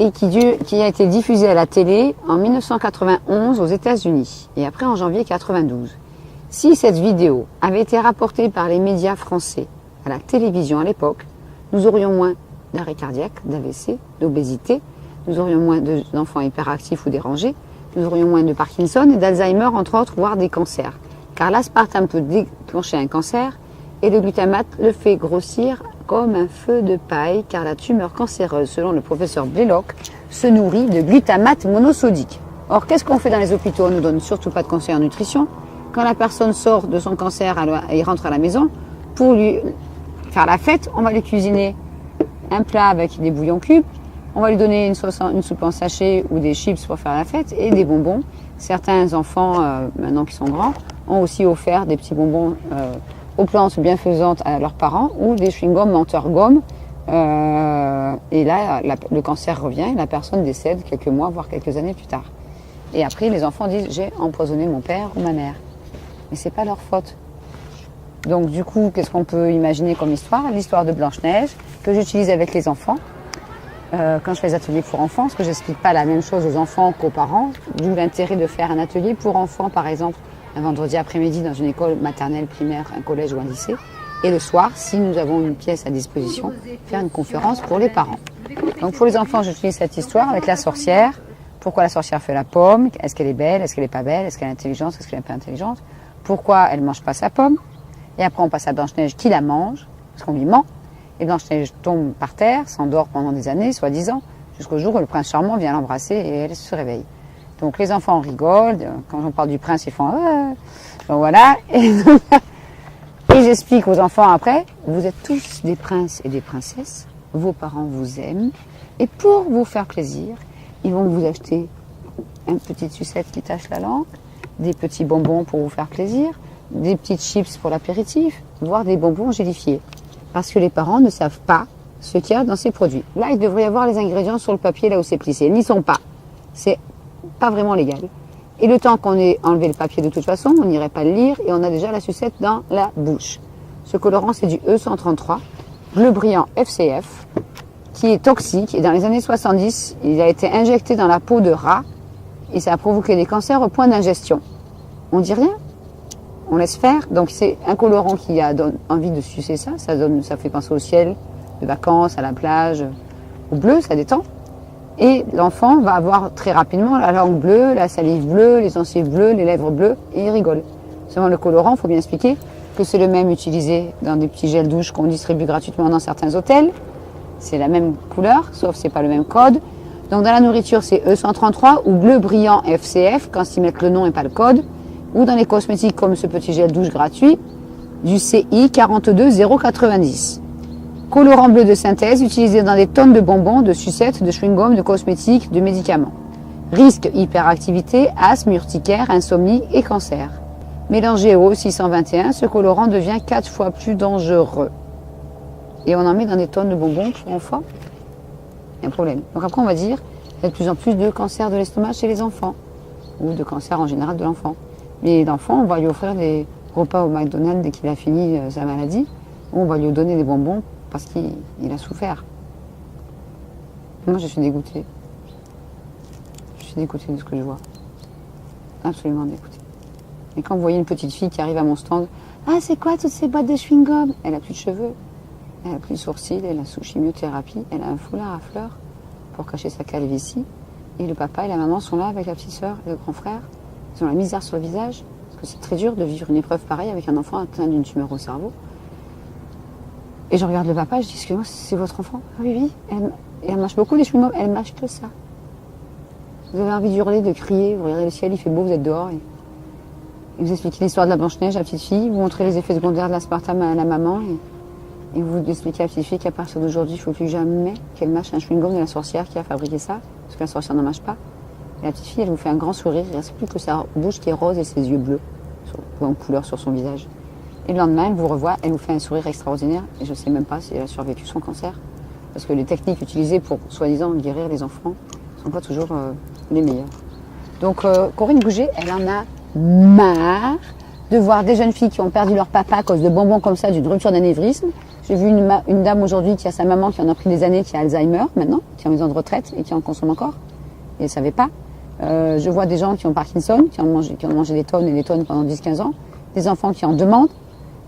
et qui a été diffusée à la télé en 1991 aux États-Unis, et après en janvier 92. Si cette vidéo avait été rapportée par les médias français à la télévision à l'époque, nous aurions moins d'arrêt cardiaque, d'AVC, d'obésité, nous aurions moins d'enfants hyperactifs ou dérangés, nous aurions moins de Parkinson et d'Alzheimer, entre autres, voire des cancers. Car l'aspartame peut déclencher un cancer et le glutamate le fait grossir comme un feu de paille, car la tumeur cancéreuse, selon le professeur Blaylock, se nourrit de glutamate monosodique. Or, qu'est-ce qu'on fait dans les hôpitaux? On ne donne surtout pas de conseils en nutrition. Quand la personne sort de son cancer et rentre à la maison, pour lui faire la fête, on va lui cuisiner un plat avec des bouillons cubes, on va lui donner une soupe en sachet ou des chips pour faire la fête et des bonbons. Certains enfants, maintenant qui sont grands, ont aussi offert des petits bonbons aux plantes bienfaisantes à leurs parents ou des chewing-gums menteur-gomme. Et là, le cancer revient et la personne décède quelques mois, voire quelques années plus tard. Et après, les enfants disent « j'ai empoisonné mon père ou ma mère ». Mais c'est pas leur faute. Donc du coup, qu'est-ce qu'on peut imaginer comme histoire? L'histoire de Blanche-Neige, que j'utilise avec les enfants. Quand je fais des ateliers pour enfants, parce que j'explique pas la même chose aux enfants qu'aux parents, d'où l'intérêt de faire un atelier pour enfants, par exemple, un vendredi après-midi dans une école maternelle, primaire, un collège ou un lycée, et le soir, si nous avons une pièce à disposition, faire une conférence pour les parents. Donc pour les enfants, j'utilise cette histoire avec la sorcière. Pourquoi la sorcière fait la pomme? Est-ce qu'elle est belle? Est-ce qu'elle est pas belle? Est-ce qu'elle est intelligente? Est-ce qu'elle est pas intelligente? Pourquoi elle mange pas sa pomme? Et après, on passe à Blanche-Neige qui la mange, parce qu'on lui ment. Et Blanche-Neige tombe par terre, s'endort pendant des années, soi-disant, jusqu'au jour où le prince charmant vient l'embrasser et elle se réveille. Donc les enfants rigolent, quand on parle du prince, ils font ah. Donc voilà. Et j'explique aux enfants après, vous êtes tous des princes et des princesses, vos parents vous aiment, et pour vous faire plaisir, ils vont vous acheter une petite sucette qui tache la langue, des petits bonbons pour vous faire plaisir, des petites chips pour l'apéritif, voire des bonbons gélifiés. Parce que les parents ne savent pas ce qu'il y a dans ces produits. Là, il devrait y avoir les ingrédients sur le papier, là où c'est plissé. Ils n'y sont pas. C'est pas vraiment légal. Et le temps qu'on ait enlevé le papier, de toute façon, on n'irait pas le lire et on a déjà la sucette dans la bouche. Ce colorant, c'est du E133, bleu brillant FCF, qui est toxique. Et dans les années 70, il a été injecté dans la peau de rat et ça a provoqué des cancers au point d'ingestion. On dit rien, on laisse faire. Donc c'est un colorant qui a envie de sucer ça. Ça fait penser au ciel, de vacances, à la plage, au bleu, ça détend. Et l'enfant va avoir très rapidement la langue bleue, la salive bleue, les gencives bleues, les lèvres bleues, et il rigole. Seulement le colorant, il faut bien expliquer que c'est le même utilisé dans des petits gels douche qu'on distribue gratuitement dans certains hôtels. C'est la même couleur, sauf que c'est pas le même code. Donc dans la nourriture, c'est E133 ou bleu brillant FCF, quand ils mettent le nom et pas le code. Ou dans les cosmétiques, comme ce petit gel douche gratuit, du CI 42090. Colorant bleu de synthèse utilisé dans des tonnes de bonbons, de sucettes, de chewing-gum, de cosmétiques, de médicaments. Risque, hyperactivité, asthme, urticaire, insomnie et cancer. Mélangé au 621, ce colorant devient 4 fois plus dangereux. Et on en met dans des tonnes de bonbons pour enfants. Il y a un problème. Donc après on va dire qu'il y a de plus en plus de cancer de l'estomac chez les enfants. Ou de cancer en général de l'enfant. Mais l'enfant, on va lui offrir des repas au McDonald's dès qu'il a fini sa maladie. Ou on va lui donner des bonbons parce qu'il a souffert. Moi, je suis dégoûtée. Je suis dégoûtée de ce que je vois. Absolument dégoûtée. Et quand vous voyez une petite fille qui arrive à mon stand, « Ah, c'est quoi toutes ces boîtes de chewing-gum ?» Elle a plus de cheveux, elle a plus de sourcils, elle a sous chimiothérapie, elle a un foulard à fleurs pour cacher sa calvitie. Et le papa et la maman sont là avec la petite sœur et le grand frère. Ils ont la misère sur le visage, parce que c'est très dur de vivre une épreuve pareille avec un enfant atteint d'une tumeur au cerveau. Et je regarde le papa, je dis, excusez-moi, c'est votre enfant? Ah oui, oui. Elle mâche beaucoup les chewing-gums, elle mâche que ça. Vous avez envie d'hurler, de crier, vous regardez le ciel, il fait beau, vous êtes dehors. Et vous expliquez l'histoire de la Blanche-Neige à la petite fille, vous montrez les effets secondaires de l'aspartame à la maman, et vous expliquez à la petite fille qu'à partir d'aujourd'hui, il ne faut plus jamais qu'elle mâche un chewing-gum de la sorcière qui a fabriqué ça, parce que la sorcière n'en mâche pas. Et la petite fille, elle vous fait un grand sourire, il ne reste plus que sa bouche qui est rose et ses yeux bleus, en couleur sur son visage. Et le lendemain, elle vous revoit, elle vous fait un sourire extraordinaire. Et je ne sais même pas si elle a survécu son cancer. Parce que les techniques utilisées pour, soi-disant, guérir les enfants ne sont pas toujours les meilleures. Donc, Corinne Gouget, elle en a marre de voir des jeunes filles qui ont perdu leur papa à cause de bonbons comme ça, d'une rupture d'anévrisme. J'ai vu une dame aujourd'hui qui a sa maman qui en a pris des années, qui a Alzheimer maintenant, qui est en maison de retraite et qui en consomme encore. Et elle ne savait pas. Je vois des gens qui ont Parkinson, qui ont mangé des tonnes et des tonnes pendant 10-15 ans. Des enfants qui en demandent.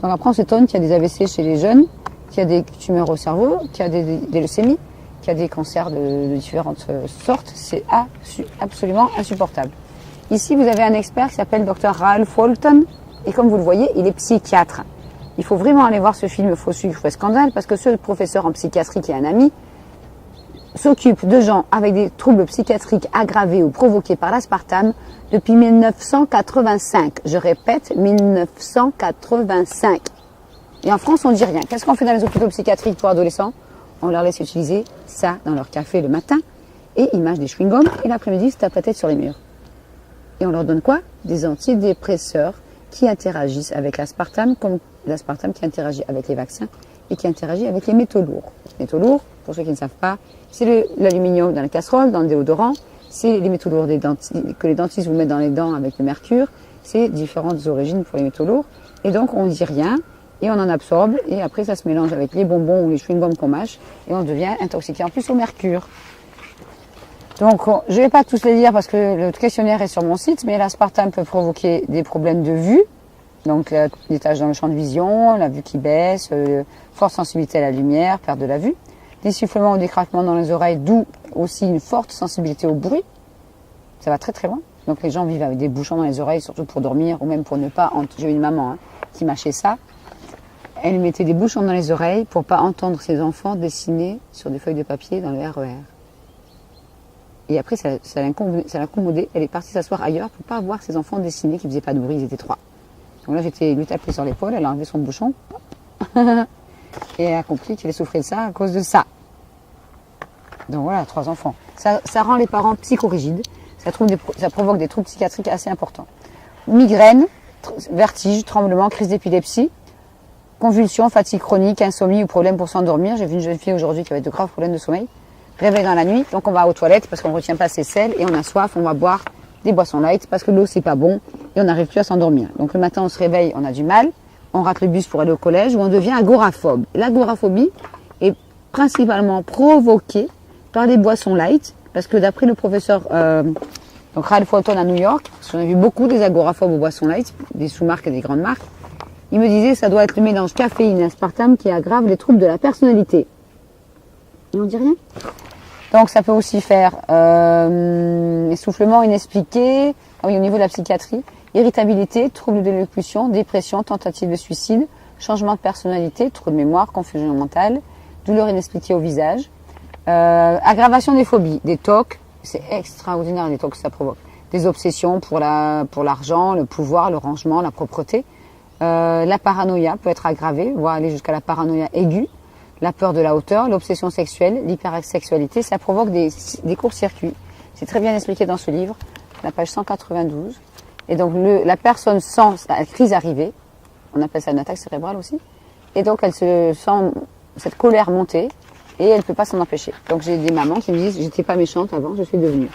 Donc après, on s'étonne qu'il y a des AVC chez les jeunes, qu'il y a des tumeurs au cerveau, qu'il y a des leucémies, qu'il y a des cancers de différentes sortes. C'est absolument insupportable. Ici, vous avez un expert qui s'appelle Dr Ralph Walton. Et comme vous le voyez, il est psychiatre. Il faut vraiment aller voir ce film Faux sucre et scandale, parce que ce professeur en psychiatrie qui est un ami, s'occupe de gens avec des troubles psychiatriques aggravés ou provoqués par l'aspartame depuis 1985. Je répète, 1985. Et en France, on dit rien. Qu'est-ce qu'on fait dans les hôpitaux psychiatriques pour adolescents? On leur laisse utiliser ça dans leur café le matin et ils mangent des chewing-gums et l'après-midi, ils se tapent la tête sur les murs. Et on leur donne quoi? Des antidépresseurs qui interagissent avec l'aspartame, comme l'aspartame qui interagit avec les vaccins et qui interagit avec les métaux lourds. Les métaux lourds, pour ceux qui ne savent pas, c'est l'aluminium dans la casserole, dans le déodorant, c'est les métaux lourds que les dentistes vous mettent dans les dents avec le mercure, c'est différentes origines pour les métaux lourds. Et donc on ne dit rien, et on en absorbe, et après ça se mélange avec les bonbons ou les chewing-gums qu'on mâche, et on devient intoxiqué en plus au mercure. Donc je ne vais pas tous les dire parce que le questionnaire est sur mon site, mais l'aspartame peut provoquer des problèmes de vue, donc des taches dans le champ de vision, la vue qui baisse, forte sensibilité à la lumière, perte de la vue, des sifflements ou des craquements dans les oreilles, d'où aussi une forte sensibilité au bruit. Ça va très très loin. Donc les gens vivent avec des bouchons dans les oreilles, surtout pour dormir ou même pour ne pas... J'ai eu une maman qui mâchait ça. Elle mettait des bouchons dans les oreilles pour ne pas entendre ses enfants dessiner sur des feuilles de papier dans le RER. Et après, ça l'incommodait. Elle est partie s'asseoir ailleurs pour ne pas voir ses enfants dessiner qui ne faisaient pas de bruit, ils étaient 3. Donc là, j'étais lui taper sur l'épaule, elle a enlevé son bouchon. Et elle a compris qu'elle souffrait de ça à cause de ça. Donc voilà, 3 enfants. Ça rend les parents psychorigides. Ça provoque des troubles psychiatriques assez importants. Migraine, vertige, tremblement, crise d'épilepsie. convulsions, fatigue chronique, insomnie ou problème pour s'endormir. J'ai vu une jeune fille aujourd'hui qui avait de graves problèmes de sommeil. Réveil dans la nuit, donc on va aux toilettes parce qu'on ne retient pas ses selles et on a soif, on va boire des boissons light parce que l'eau c'est pas bon et on n'arrive plus à s'endormir. Donc le matin on se réveille, on a du mal, on rate le bus pour aller au collège ou on devient agoraphobe. L'agoraphobie est principalement provoquée par les boissons light parce que d'après le professeur donc Ralph Walton à New York, parce qu'on a vu beaucoup des agoraphobes aux boissons light, des sous-marques et des grandes marques, il me disait que ça doit être le mélange caféine et aspartame qui aggrave les troubles de la personnalité. Et on dit rien. Donc ça peut aussi faire essoufflement inexpliqué, au niveau de la psychiatrie, irritabilité, troubles de l'élocution, dépression, tentative de suicide, changement de personnalité, troubles de mémoire, confusion mentale, douleur inexpliquée au visage, aggravation des phobies, des TOC, c'est extraordinaire les TOC que ça provoque, des obsessions pour l'argent, le pouvoir, le rangement, la propreté, la paranoïa peut être aggravée, voire aller jusqu'à la paranoïa aiguë, la peur de la hauteur, l'obsession sexuelle, l'hypersexualité, ça provoque des courts-circuits. C'est très bien expliqué dans ce livre, la page 192. Et donc la personne sent la crise arriver, on appelle ça une attaque cérébrale aussi, et donc elle se sent cette colère monter et elle ne peut pas s'en empêcher. Donc j'ai des mamans qui me disent j'étais pas méchante avant, je suis devenue.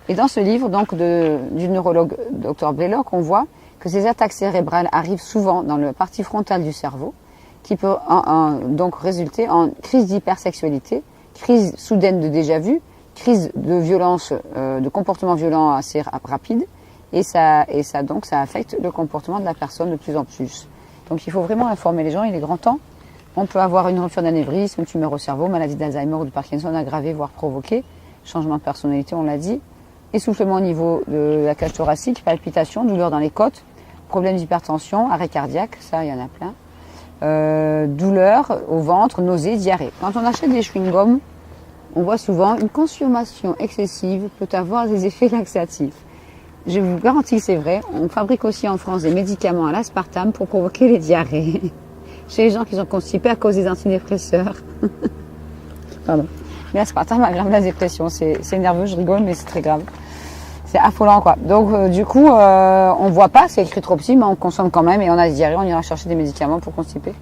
Et dans ce livre donc du neurologue Dr Blaylock, on voit que ces attaques cérébrales arrivent souvent dans la partie frontale du cerveau, qui peut donc résulter en crise d'hypersexualité, crise soudaine de déjà-vu, crise de violence, de comportement violent assez rapide, et ça affecte le comportement de la personne de plus en plus. Donc il faut vraiment informer les gens, il est grand temps. On peut avoir une rupture d'anévrisme, une tumeur au cerveau, maladie d'Alzheimer ou de Parkinson aggravée, voire provoquée, changement de personnalité, on l'a dit, essoufflement au niveau de la cage thoracique, palpitations, douleurs dans les côtes, problèmes d'hypertension, arrêt cardiaque, ça il y en a plein. Douleur au ventre, nausées, diarrhée. Quand on achète des chewing-gums, on voit souvent une consommation excessive peut avoir des effets laxatifs. Je vous garantis que c'est vrai. On fabrique aussi en France des médicaments à l'aspartame pour provoquer les diarrhées. Chez les gens qui sont constipés à cause des antidépresseurs. Pardon. Mais l'aspartame aggrave la dépression. C'est nerveux, je rigole, mais c'est très grave. C'est affolant, quoi. Donc, du coup, on voit pas, c'est écrit trop petit, mais on consomme quand même et on a des diarrhées, on ira chercher des médicaments pour constiper.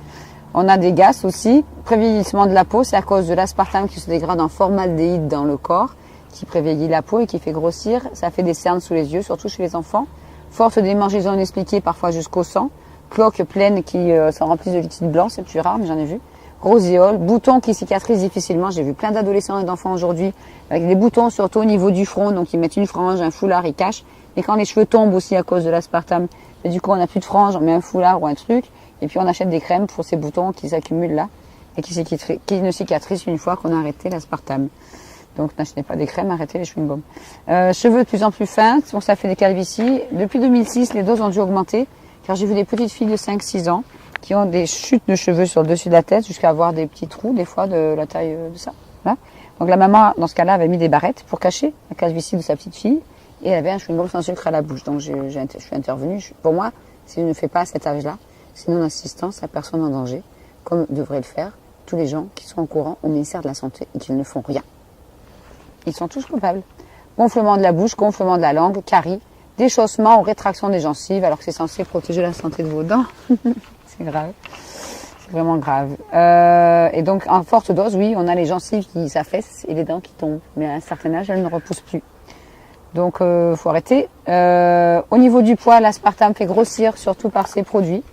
On a des gaz aussi. Prévieillissement de la peau, c'est à cause de l'aspartame qui se dégrade en formaldéhyde dans le corps, qui prévieillit la peau et qui fait grossir. Ça fait des cernes sous les yeux, surtout chez les enfants. Forte démangeaison inexpliquée, parfois jusqu'au sang. Cloques pleines qui s'en remplissent de liquide blanc, c'est plus rare, mais j'en ai vu. Roséole, boutons qui cicatrisent difficilement. J'ai vu plein d'adolescents et d'enfants aujourd'hui avec des boutons surtout au niveau du front, donc ils mettent une frange, un foulard, ils cachent. Et quand les cheveux tombent aussi à cause de l'aspartame, et du coup on n'a plus de frange, on met un foulard ou un truc, et puis on achète des crèmes pour ces boutons qui s'accumulent là et qui ne cicatrisent une fois qu'on a arrêté l'aspartame. Donc n'achetez pas des crèmes, arrêtez les chewing-gums. Cheveux de plus en plus fins, donc ça fait des calvities. Depuis 2006, les doses ont dû augmenter, car j'ai vu des petites filles de 5-6 ans qui ont des chutes de cheveux sur le dessus de la tête jusqu'à avoir des petits trous, des fois de la taille de ça. Voilà. Donc la maman, dans ce cas-là, avait mis des barrettes pour cacher la calvitie de sa petite fille et elle avait un chewing-gum sans sucre à la bouche. Donc je suis intervenue. Pour moi, si je ne fais pas à cet âge-là, c'est non-assistance à personne en danger, comme devraient le faire tous les gens qui sont au courant au ministère de la Santé et qui ne font rien. Ils sont tous coupables. Gonflement de la bouche, gonflement de la langue, caries, déchaussement ou rétraction des gencives, alors que c'est censé protéger la santé de vos dents. C'est grave. C'est vraiment grave. Et donc, en forte dose, oui, on a les gencives qui s'affaissent et les dents qui tombent. Mais à un certain âge, elles ne repoussent plus. Donc, faut arrêter. Au niveau du poids, l'aspartame fait grossir, surtout par ses produits.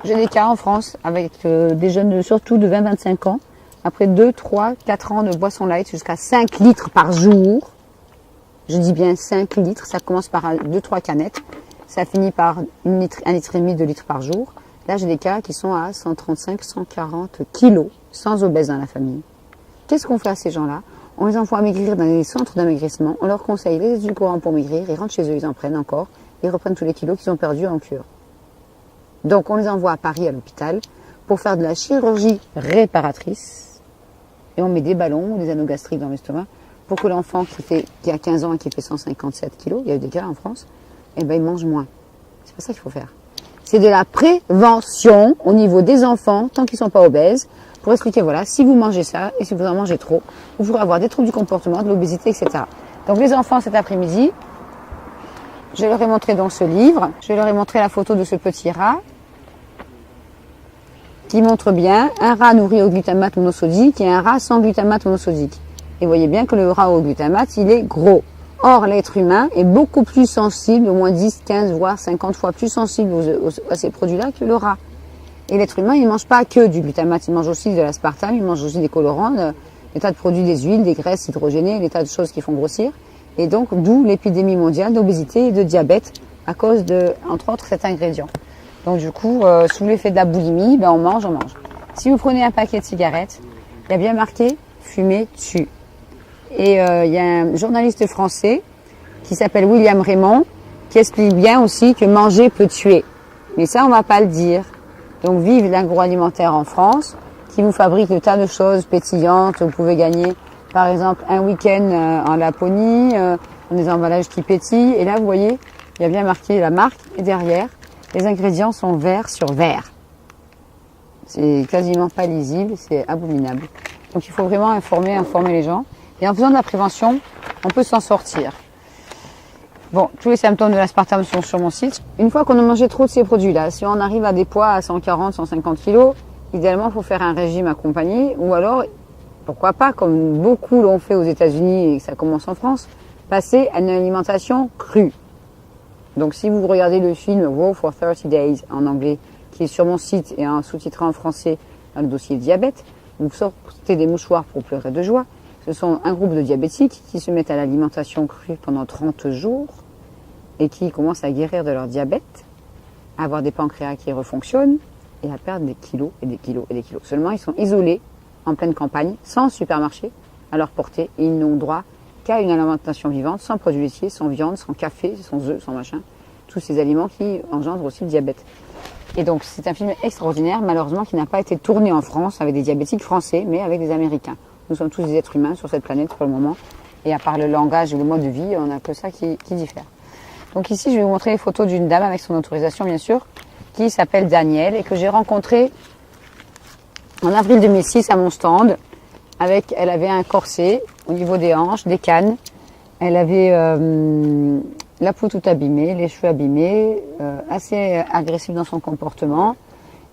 J'ai des cas en France avec des jeunes, surtout de 20-25 ans, après 2, 3, 4 ans de boisson light, jusqu'à 5 litres par jour. Je dis bien 5 litres, ça commence par 2-3 canettes. Ça finit par 1,5 litre, 2 litres par jour. Là, j'ai des cas qui sont à 135-140 kilos, sans obèse dans la famille. Qu'est-ce qu'on fait à ces gens-là? On les envoie maigrir dans les centres d'amaigrissement. On leur conseille les édulcorants pour maigrir. Ils rentrent chez eux, ils en prennent encore. Ils reprennent tous les kilos qu'ils ont perdus en cure. Donc, on les envoie à Paris, à l'hôpital, pour faire de la chirurgie réparatrice. Et on met des ballons ou des anneaux gastriques dans l'estomac pour que l'enfant qui a 15 ans et qui fait 157 kilos, il y a eu des cas en France, eh ben, il mange moins. C'est pas ça qu'il faut faire. C'est de la prévention au niveau des enfants, tant qu'ils ne sont pas obèses, pour expliquer, voilà, si vous mangez ça, et si vous en mangez trop, vous pourrez avoir des troubles du comportement, de l'obésité, etc. Donc les enfants, cet après-midi, je leur ai montré donc ce livre, je leur ai montré la photo de ce petit rat. qui montre bien un rat nourri au glutamate monosodique et un rat sans glutamate monosodique. Et vous voyez bien que le rat au glutamate, il est gros. Or, l'être humain est beaucoup plus sensible, au moins 10, 15, voire 50 fois plus sensible à ces produits-là que le rat. Et l'être humain, il ne mange pas que du glutamate, il mange aussi de l'aspartame, il mange aussi des colorants, des tas de produits, des huiles, des graisses hydrogénées, des tas de choses qui font grossir. Et donc, d'où l'épidémie mondiale d'obésité et de diabète à cause de, entre autres, cet ingrédient. Donc du coup, sous l'effet de la boulimie, on mange. Si vous prenez un paquet de cigarettes, il y a bien marqué « fumer tue ». Et il y a un journaliste français qui s'appelle William Raymond qui explique bien aussi que manger peut tuer. Mais ça, on va pas le dire. Donc vive l'agroalimentaire en France, qui vous fabrique de tas de choses pétillantes. Vous pouvez gagner, par exemple, un week-end en Laponie, dans des emballages qui pétillent. Et là, vous voyez, il y a bien marqué la marque et derrière, les ingrédients sont vert sur vert. C'est quasiment pas lisible, c'est abominable. Donc il faut vraiment informer les gens. Et en faisant de la prévention, on peut s'en sortir. Bon, tous les symptômes de l'aspartame sont sur mon site. Une fois qu'on a mangé trop de ces produits-là, si on arrive à des poids à 140, 150 kg, idéalement, il faut faire un régime accompagné. Ou alors, pourquoi pas, comme beaucoup l'ont fait aux États-Unis et que ça commence en France, passer à une alimentation crue. Donc si vous regardez le film Raw for 30 Days en anglais, qui est sur mon site et sous-titré en français dans le dossier diabète, vous sortez des mouchoirs pour pleurer de joie. Ce sont un groupe de diabétiques qui se mettent à l'alimentation crue pendant 30 jours et qui commencent à guérir de leur diabète, à avoir des pancréas qui refonctionnent et à perdre des kilos et des kilos et des kilos. Seulement, ils sont isolés en pleine campagne, sans supermarché à leur portée, et ils n'ont droit qu'à une alimentation vivante, sans produits laitiers, sans viande, sans café, sans œufs, sans machin. Tous ces aliments qui engendrent aussi le diabète. Et donc, c'est un film extraordinaire, malheureusement, qui n'a pas été tourné en France avec des diabétiques français, mais avec des Américains. Nous sommes tous des êtres humains sur cette planète pour le moment. Et à part le langage et le mode de vie, on n'a que ça qui diffère. Donc ici, je vais vous montrer les photos d'une dame avec son autorisation, bien sûr, qui s'appelle Danielle et que j'ai rencontrée en avril 2006 à mon stand. Elle avait un corset au niveau des hanches, des cannes. Elle avait la peau toute abîmée, les cheveux abîmés, assez agressive dans son comportement.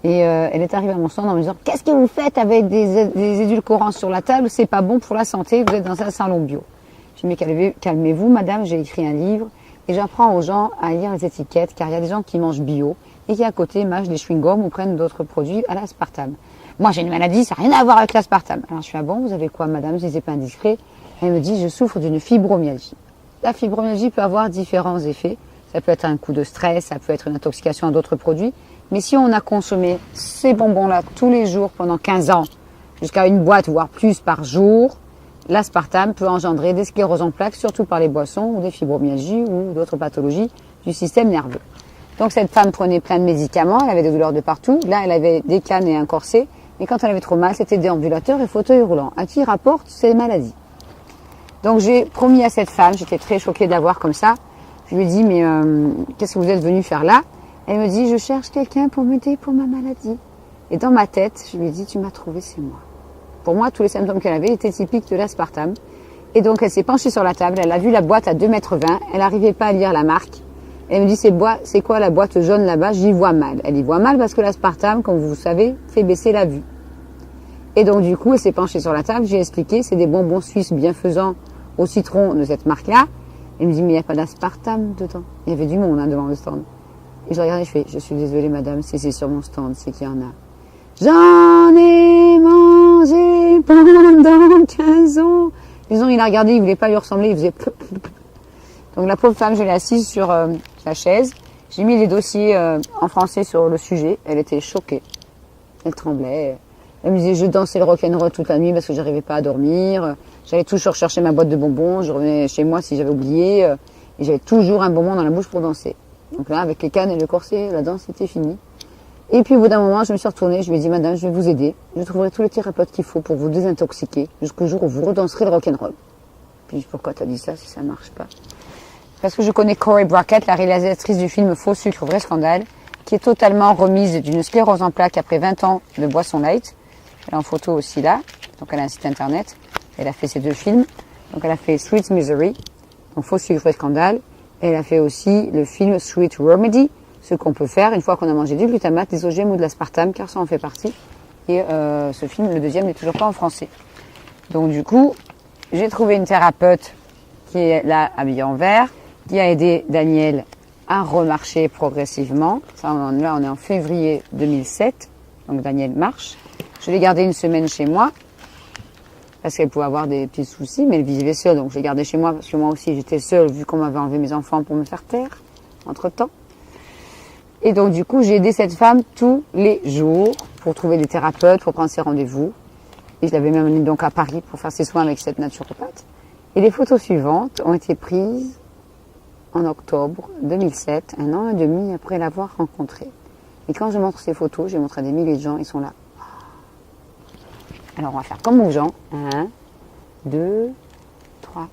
Et elle est arrivée à mon stand en me disant « Qu'est-ce que vous faites avec des édulcorants sur la table? C'est pas bon pour la santé, vous êtes dans un salon bio. » Je lui ai dit « Calmez-vous, madame, j'ai écrit un livre et j'apprends aux gens à lire les étiquettes car il y a des gens qui mangent bio et qui à côté mâchent des chewing-gums ou prennent d'autres produits à l'aspartame. Moi j'ai une maladie, ça n'a rien à voir avec l'aspartame. » Alors je suis « Ah bon, vous avez quoi madame, si c'est pas indiscret ?» Elle me dit « Je souffre d'une fibromyalgie. » La fibromyalgie peut avoir différents effets. Ça peut être un coup de stress, ça peut être une intoxication à d'autres produits. Mais si on a consommé ces bonbons-là tous les jours pendant 15 ans, jusqu'à une boîte, voire plus par jour, l'aspartame peut engendrer des scléroses en plaques, surtout par les boissons, ou des fibromyalgies, ou d'autres pathologies du système nerveux. Donc cette femme prenait plein de médicaments, elle avait des douleurs de partout. Là, elle avait des cannes et un corset. Mais quand elle avait trop mal, c'était déambulateur et fauteuil roulant. À qui rapporte ces maladies? Donc j'ai promis à cette femme, j'étais très choquée de la voir comme ça. Je lui ai dit, mais qu'est-ce que vous êtes venu faire là? Elle me dit, je cherche quelqu'un pour m'aider pour ma maladie. Et dans ma tête, je lui ai dit, tu m'as trouvé, c'est moi. Pour moi, tous les symptômes qu'elle avait étaient typiques de l'aspartame. Et donc, elle s'est penchée sur la table, elle a vu la boîte à 2,20 m, elle n'arrivait pas à lire la marque. Elle me dit, c'est quoi la boîte jaune là-bas? J'y vois mal. Elle y voit mal parce que l'aspartame, comme vous savez, fait baisser la vue. Et donc, du coup, elle s'est penchée sur la table, j'ai expliqué, c'est des bonbons suisses bienfaisants au citron de cette marque-là. Elle me dit, mais il n'y a pas d'aspartame dedans. Il y avait du monde devant le stand. Et je regardais, je fais, je suis désolée madame, si c'est sur mon stand, c'est qu'il y en a. J'en ai mangé pendant 15 ans. Disons, il a regardé, il voulait pas lui ressembler, il faisait... Donc la pauvre femme, je l'ai assise sur la chaise. J'ai mis les dossiers en français sur le sujet. Elle était choquée. Elle tremblait. Elle me disait, je dansais le rock'n'roll toute la nuit parce que j'arrivais pas à dormir. J'allais toujours chercher ma boîte de bonbons. Je revenais chez moi si j'avais oublié. Et j'avais toujours un bonbon dans la bouche pour danser. Donc là, avec les cannes et le corset, la danse était finie. Et puis au bout d'un moment, je me suis retournée, je lui ai dit, madame, je vais vous aider. Je trouverai tous les thérapeutes qu'il faut pour vous désintoxiquer jusqu'au jour où vous redanserez le rock'n'roll. Puis pourquoi t'as dit ça si ça marche pas? Parce que je connais Corey Brackett, la réalisatrice du film Faux sucre, vrai scandale, qui est totalement remise d'une sclérose en plaques après 20 ans de boisson light. Elle est en photo aussi là. Donc elle a un site internet. Elle a fait ces deux films. Donc elle a fait Sweet Misery, donc Faux sucre, vrai scandale. Elle a fait aussi le film Sweet Remedy, ce qu'on peut faire une fois qu'on a mangé du glutamate, des OGM ou de l'aspartame, car ça en fait partie. Et ce film, le deuxième, n'est toujours pas en français. Donc du coup, j'ai trouvé une thérapeute qui est là, habillée en vert, qui a aidé Daniel à remarcher progressivement. Ça, là, on est en février 2007, donc Daniel marche. Je l'ai gardé une semaine chez moi, parce qu'elle pouvait avoir des petits soucis, mais elle vivait seule, donc je l'ai gardée chez moi, parce que moi aussi j'étais seule, vu qu'on m'avait enlevé mes enfants pour me faire taire, entre-temps. Et donc du coup, j'ai aidé cette femme tous les jours pour trouver des thérapeutes, pour prendre ses rendez-vous. Et je l'avais même amenée donc à Paris pour faire ses soins avec cette naturopathe. Et les photos suivantes ont été prises en octobre 2007, 1 an et demi après l'avoir rencontrée. Et quand je montre ces photos, je les montre à des milliers de gens, ils sont là. Alors on va faire comme aux gens. 1, 2, 3.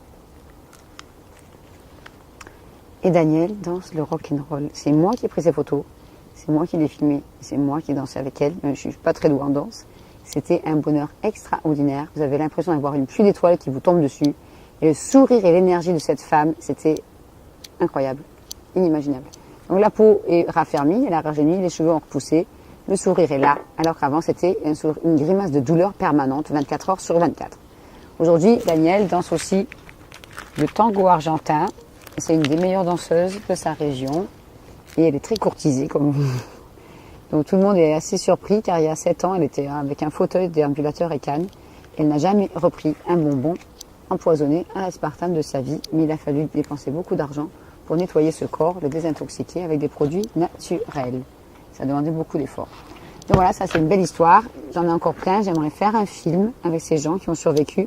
Et Daniel danse le rock'n'roll. C'est moi qui ai pris ces photos, c'est moi qui l'ai filmé, c'est moi qui ai dansé avec elle. Même je ne suis pas très douée en danse. C'était un bonheur extraordinaire. Vous avez l'impression d'avoir une pluie d'étoiles qui vous tombe dessus. Et le sourire et l'énergie de cette femme, c'était incroyable, inimaginable. Donc la peau est raffermie, elle a rajeuni, les cheveux ont repoussé, le sourire est là, alors qu'avant c'était une grimace de douleur permanente, 24 heures sur 24. Aujourd'hui, Daniel danse aussi le tango argentin. C'est une des meilleures danseuses de sa région et elle est très courtisée comme vous. Donc tout le monde est assez surpris car il y a 7 ans, elle était avec un fauteuil déambulateur et canne. Elle n'a jamais repris un bonbon empoisonné à l'aspartame de sa vie, mais il a fallu dépenser beaucoup d'argent pour nettoyer ce corps, le désintoxiquer avec des produits naturels. Ça demandait beaucoup d'efforts. Donc voilà, ça c'est une belle histoire. J'en ai encore plein. J'aimerais faire un film avec ces gens qui ont survécu.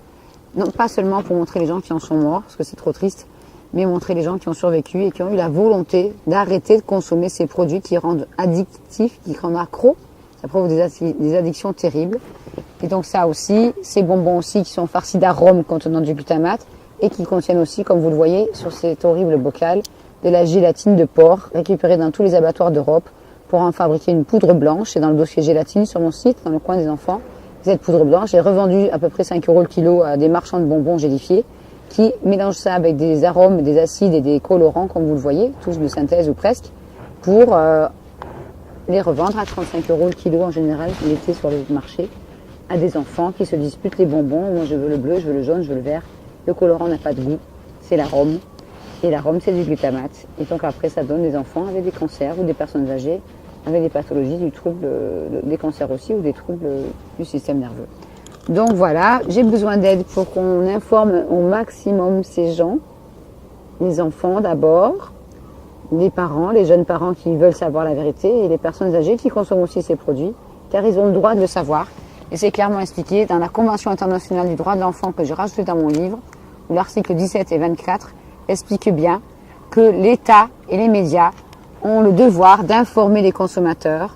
Non pas seulement pour montrer les gens qui en sont morts, parce que c'est trop triste, mais montrer les gens qui ont survécu et qui ont eu la volonté d'arrêter de consommer ces produits qui rendent addictifs, qui rendent accro. Ça provoque des addictions terribles. Et donc ça aussi, ces bonbons aussi qui sont farcis d'arômes contenant du glutamate et qui contiennent aussi, comme vous le voyez sur cet horrible bocal, de la gélatine de porc récupérée dans tous les abattoirs d'Europe pour en fabriquer une poudre blanche. C'est dans le dossier gélatine sur mon site, dans le coin des enfants. Cette poudre blanche est revendue à peu près 5 € le kilo à des marchands de bonbons gélifiés qui mélangent ça avec des arômes, des acides et des colorants, comme vous le voyez, tous de synthèse ou presque, pour les revendre à 35 € le kilo en général l'été sur le marché à des enfants qui se disputent les bonbons. Moi je veux le bleu, je veux le jaune, je veux le vert. Le colorant n'a pas de goût, c'est l'arôme. Et l'arôme c'est du glutamate. Et donc après ça donne des enfants avec des cancers ou des personnes âgées avec des pathologies du trouble, des cancers aussi ou des troubles du système nerveux. Donc voilà, j'ai besoin d'aide pour qu'on informe au maximum ces gens, les enfants d'abord, les parents, les jeunes parents qui veulent savoir la vérité et les personnes âgées qui consomment aussi ces produits, car ils ont le droit de le savoir. Et c'est clairement expliqué dans la Convention internationale du droit de l'enfant que j'ai rajoutée dans mon livre, où l'article 17 et 24 expliquent bien que l'État et les médias ont le devoir d'informer les consommateurs.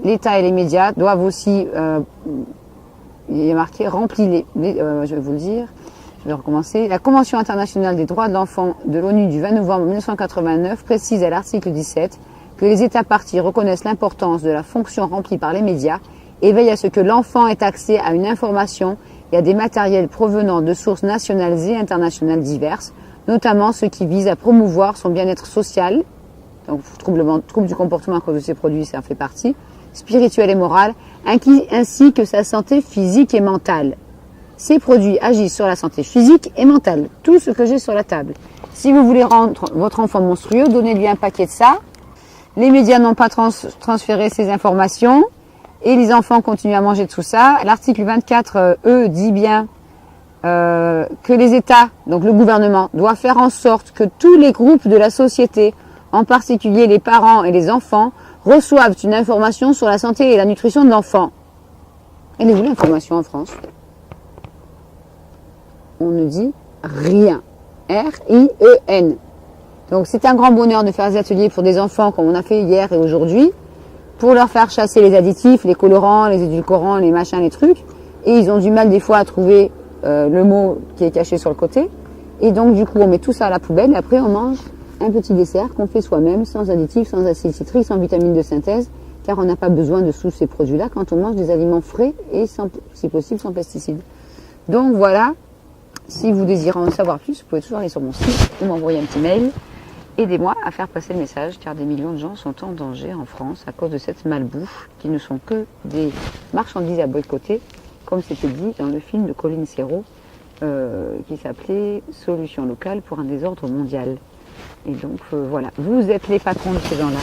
L'État et les médias doivent aussi, il est marqué, remplir je vais vous le dire, je vais recommencer. La Convention internationale des droits de l'enfant de l'ONU du 20 novembre 1989 précise à l'article 17 que les États parties reconnaissent l'importance de la fonction remplie par les médias et veillent à ce que l'enfant ait accès à une information et à des matériels provenant de sources nationales et internationales diverses, notamment ceux qui visent à promouvoir son bien-être social, donc trouble du comportement à cause de ces produits, ça en fait partie, spirituel et moral, ainsi que sa santé physique et mentale. Ces produits agissent sur la santé physique et mentale, tout ce que j'ai sur la table. Si vous voulez rendre votre enfant monstrueux, donnez-lui un paquet de ça. Les médias n'ont pas transféré ces informations et les enfants continuent à manger tout ça. L'article 24, dit bien que les États, donc le gouvernement, doit faire en sorte que tous les groupes de la société, en particulier les parents et les enfants, reçoivent une information sur la santé et la nutrition de l'enfant. Elle est où l'information en France? On ne dit rien. R-I-E-N. Donc c'est un grand bonheur de faire des ateliers pour des enfants comme on a fait hier et aujourd'hui, pour leur faire chasser les additifs, les colorants, les édulcorants, les machins, les trucs. Et ils ont du mal des fois à trouver le mot qui est caché sur le côté. Et donc du coup on met tout ça à la poubelle et après on mange un petit dessert qu'on fait soi-même, sans additifs, sans acide citrique, sans vitamines de synthèse, car on n'a pas besoin de tous ces produits-là quand on mange des aliments frais et si possible sans pesticides. Donc voilà, si vous désirez en savoir plus, vous pouvez toujours aller sur mon site ou m'envoyer un petit mail. Aidez-moi à faire passer le message car des millions de gens sont en danger en France à cause de cette malbouffe qui ne sont que des marchandises à boycotter, comme c'était dit dans le film de Colin Serrault qui s'appelait Solution locale pour un désordre mondial. Et donc voilà, vous êtes les patrons de ces gens-là,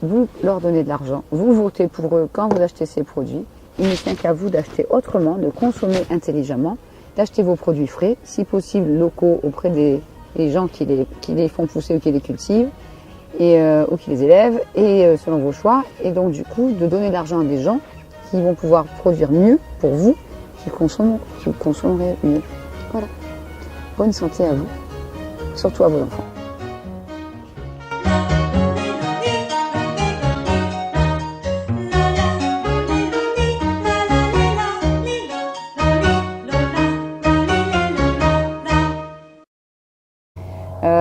vous leur donnez de l'argent, vous votez pour eux quand vous achetez ces produits. Il ne tient qu'à vous d'acheter autrement, de consommer intelligemment, d'acheter vos produits frais, si possible locaux auprès des gens qui les font pousser ou qui les cultivent, ou qui les élèvent, et selon vos choix. Et donc du coup, de donner de l'argent à des gens qui vont pouvoir produire mieux pour vous, qui consommeraient mieux. Voilà. Bonne santé à vous, surtout à vos enfants.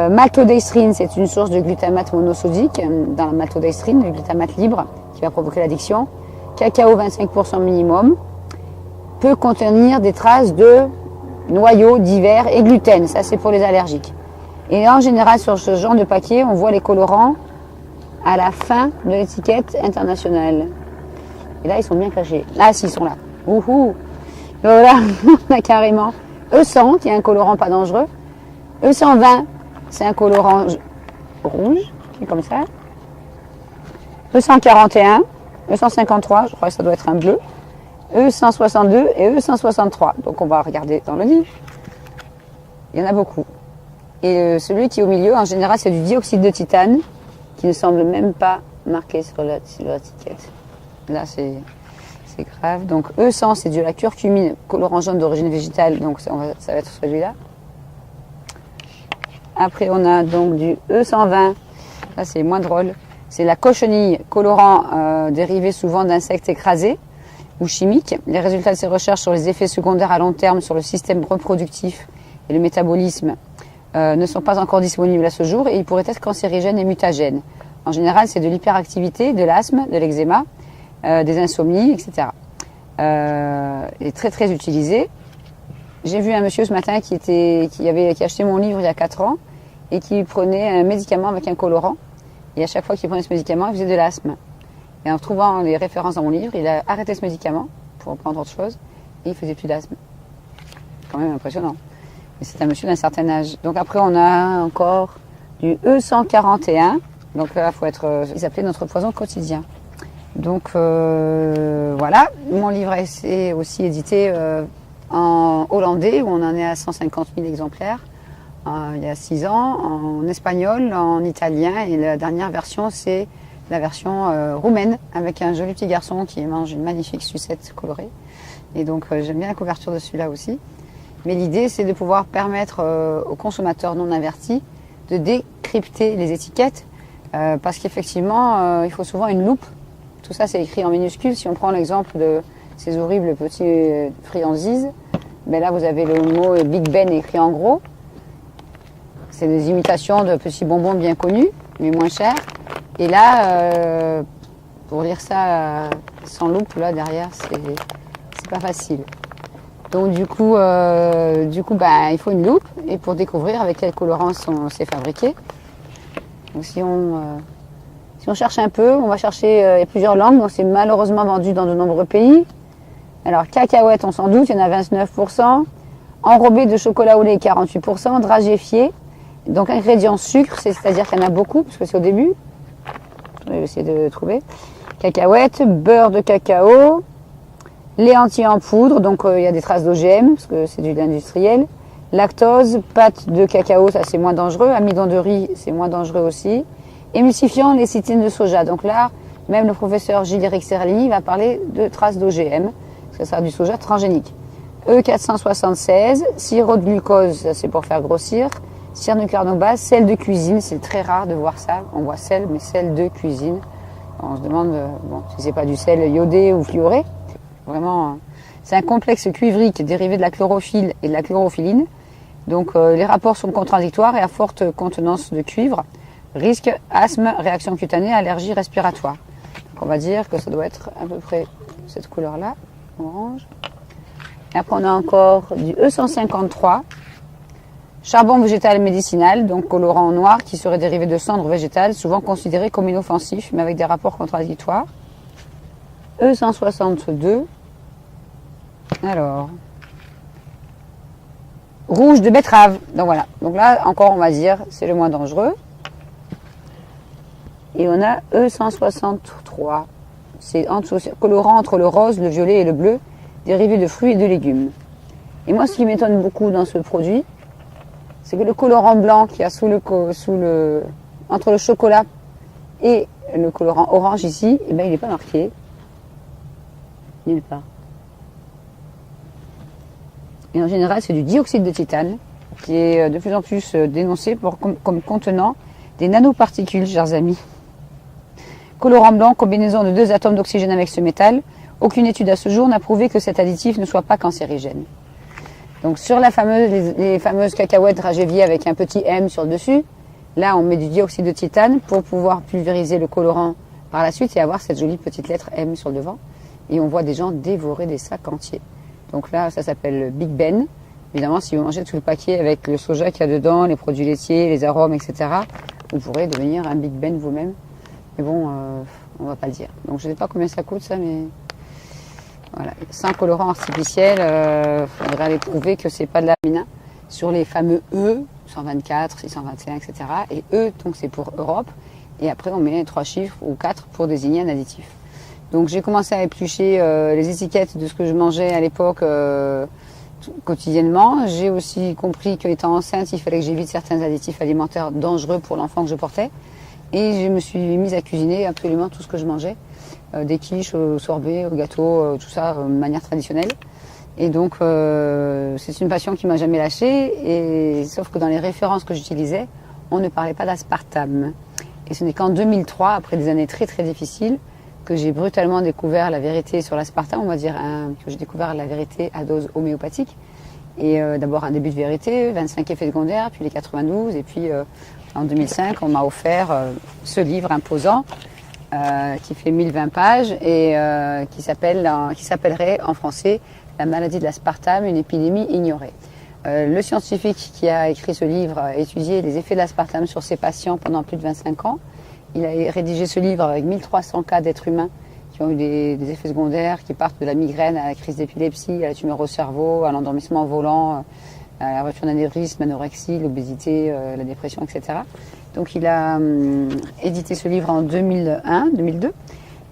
Maltodextrine, c'est une source de glutamate monosodique dans la maltodextrine, le glutamate libre qui va provoquer l'addiction. Cacao 25% minimum peut contenir des traces de noyaux divers et gluten, ça c'est pour les allergiques. Et en général sur ce genre de paquet, on voit les colorants à la fin de l'étiquette internationale. Et là ils sont bien cachés. Ah si, ils sont là. Ouhou. Voilà, on a carrément E100 qui est un colorant pas dangereux. E120, c'est un colorant rouge, qui est comme ça. E141, E153, je crois que ça doit être un bleu. E162 et E163. Donc on va regarder dans le livre. Il y en a beaucoup. Et celui qui est au milieu, en général, c'est du dioxyde de titane, qui ne semble même pas marqué sur l'étiquette. Là, c'est grave. Donc E100, c'est de la curcumine, colorant jaune d'origine végétale, donc ça va être celui-là. Après, on a donc du E120, là c'est moins drôle, c'est la cochenille, colorant dérivé souvent d'insectes écrasés ou chimiques. Les résultats de ces recherches sur les effets secondaires à long terme sur le système reproductif et le métabolisme ne sont pas encore disponibles à ce jour et ils pourraient être cancérigènes et mutagènes. En général, c'est de l'hyperactivité, de l'asthme, de l'eczéma, des insomnies, etc. Est très très utilisé. J'ai vu un monsieur ce matin qui a acheté mon livre il y a 4 ans et qui prenait un médicament avec un colorant. Et à chaque fois qu'il prenait ce médicament, il faisait de l'asthme. Et en trouvant les références dans mon livre, il a arrêté ce médicament pour prendre autre chose et il faisait plus d'asthme. Quand même impressionnant. Et c'est un monsieur d'un certain âge. Donc après, on a encore du E141. Donc là, il s'appelait Notre poison quotidien. Donc voilà, mon livre est aussi édité en hollandais où on en est à 150 000 exemplaires il y a 6 ans, en espagnol, en italien et la dernière version c'est la version roumaine avec un joli petit garçon qui mange une magnifique sucette colorée et donc j'aime bien la couverture de celui-là aussi. Mais l'idée c'est de pouvoir permettre aux consommateurs non avertis de décrypter les étiquettes parce qu'effectivement il faut souvent une loupe. Tout ça c'est écrit en minuscules. Si on prend l'exemple de ces horribles petits friandises, ben là vous avez le mot Big Ben écrit en gros. C'est des imitations de petits bonbons bien connus, mais moins chers. Et là, pour lire ça sans loupe, là derrière, c'est pas facile. Donc du coup, il faut une loupe et pour découvrir avec quel colorant c'est fabriqué. Donc si on cherche un peu, on va chercher il y a plusieurs langues, donc c'est malheureusement vendu dans de nombreux pays. Alors cacahuètes, on s'en doute, il y en a 29%. Enrobé de chocolat au lait, 48%. Dragéfié. Donc ingrédients sucre, c'est-à-dire qu'il y en a beaucoup, parce que c'est au début. Je vais essayer de trouver. Cacahuètes, beurre de cacao, lait entier en poudre, donc il y a des traces d'OGM, parce que c'est du lait industriel. Lactose, pâte de cacao, ça c'est moins dangereux. Amidon de riz, c'est moins dangereux aussi. Émulsifiant, lécithine de soja. Donc là, même le professeur Gilles-Éric Serlini va parler de traces d'OGM, parce que ça sera du soja transgénique. E476, sirop de glucose, ça c'est pour faire grossir. Cyanocarbone, sel de cuisine, c'est très rare de voir ça. On voit sel, mais sel de cuisine. On se demande si c'est pas du sel iodé ou fluoré. Vraiment, c'est un complexe cuivrique dérivé de la chlorophylle et de la chlorophyline. Donc les rapports sont contradictoires et à forte contenance de cuivre. Risque, asthme, réaction cutanée, allergie respiratoire. Donc on va dire que ça doit être à peu près cette couleur-là, orange. Et après on a encore du E153. Charbon végétal médicinal, donc colorant noir qui serait dérivé de cendres végétales, souvent considéré comme inoffensif, mais avec des rapports contradictoires. E162. Alors, rouge de betterave. Donc voilà. Donc là, encore, on va dire, c'est le moins dangereux. Et on a E163. C'est colorant entre le rose, le violet et le bleu, dérivé de fruits et de légumes. Et moi, ce qui m'étonne beaucoup dans ce produit, c'est que le colorant blanc qu'il y a entre le chocolat et le colorant orange ici, eh ben, il n'est pas marqué. Nulle part. Et en général, c'est du dioxyde de titane qui est de plus en plus dénoncé comme contenant des nanoparticules, chers amis. Colorant blanc, combinaison de 2 atomes d'oxygène avec ce métal. Aucune étude à ce jour n'a prouvé que cet additif ne soit pas cancérigène. Donc sur les fameuses cacahuètes Dragévier avec un petit M sur le dessus, là on met du dioxyde de titane pour pouvoir pulvériser le colorant par la suite et avoir cette jolie petite lettre M sur le devant. Et on voit des gens dévorer des sacs entiers. Donc là, ça s'appelle Big Ben. Évidemment, si vous mangez tout le paquet avec le soja qu'il y a dedans, les produits laitiers, les arômes, etc., vous pourrez devenir un Big Ben vous-même. Mais bon, on va pas le dire. Donc je ne sais pas combien ça coûte ça, mais voilà. Sans colorant artificiel, faudrait aller prouver que c'est pas de la mina sur les fameux E, 124, 621, etc. Et E, donc c'est pour Europe. Et après, on met 3 chiffres ou 4 pour désigner un additif. Donc j'ai commencé à éplucher les étiquettes de ce que je mangeais à l'époque quotidiennement. J'ai aussi compris qu'étant enceinte, il fallait que j'évite certains additifs alimentaires dangereux pour l'enfant que je portais. Et je me suis mise à cuisiner absolument tout ce que je mangeais. Des quiches, au sorbet, au gâteau, tout ça de manière traditionnelle. Et donc c'est une passion qui m'a jamais lâchée. Et sauf que dans les références que j'utilisais, on ne parlait pas d'aspartame. Et ce n'est qu'en 2003, après des années très très difficiles, que j'ai brutalement découvert la vérité sur l'aspartame, on va dire que j'ai découvert la vérité à dose homéopathique. Et d'abord un début de vérité, 25 effets secondaires, puis les 92, et puis en 2005, on m'a offert ce livre imposant qui fait 1020 pages et qui s'appellerait en français La maladie de l'aspartame, une épidémie ignorée. Le scientifique qui a écrit ce livre a étudié les effets de l'aspartame sur ses patients pendant plus de 25 ans. Il a rédigé ce livre avec 1300 cas d'êtres humains qui ont eu des effets secondaires qui partent de la migraine à la crise d'épilepsie, à la tumeur au cerveau, à l'endormissement volant, à la rupture d'anévrisme, l'anorexie, l'obésité, la dépression, etc. Donc il a édité ce livre en 2002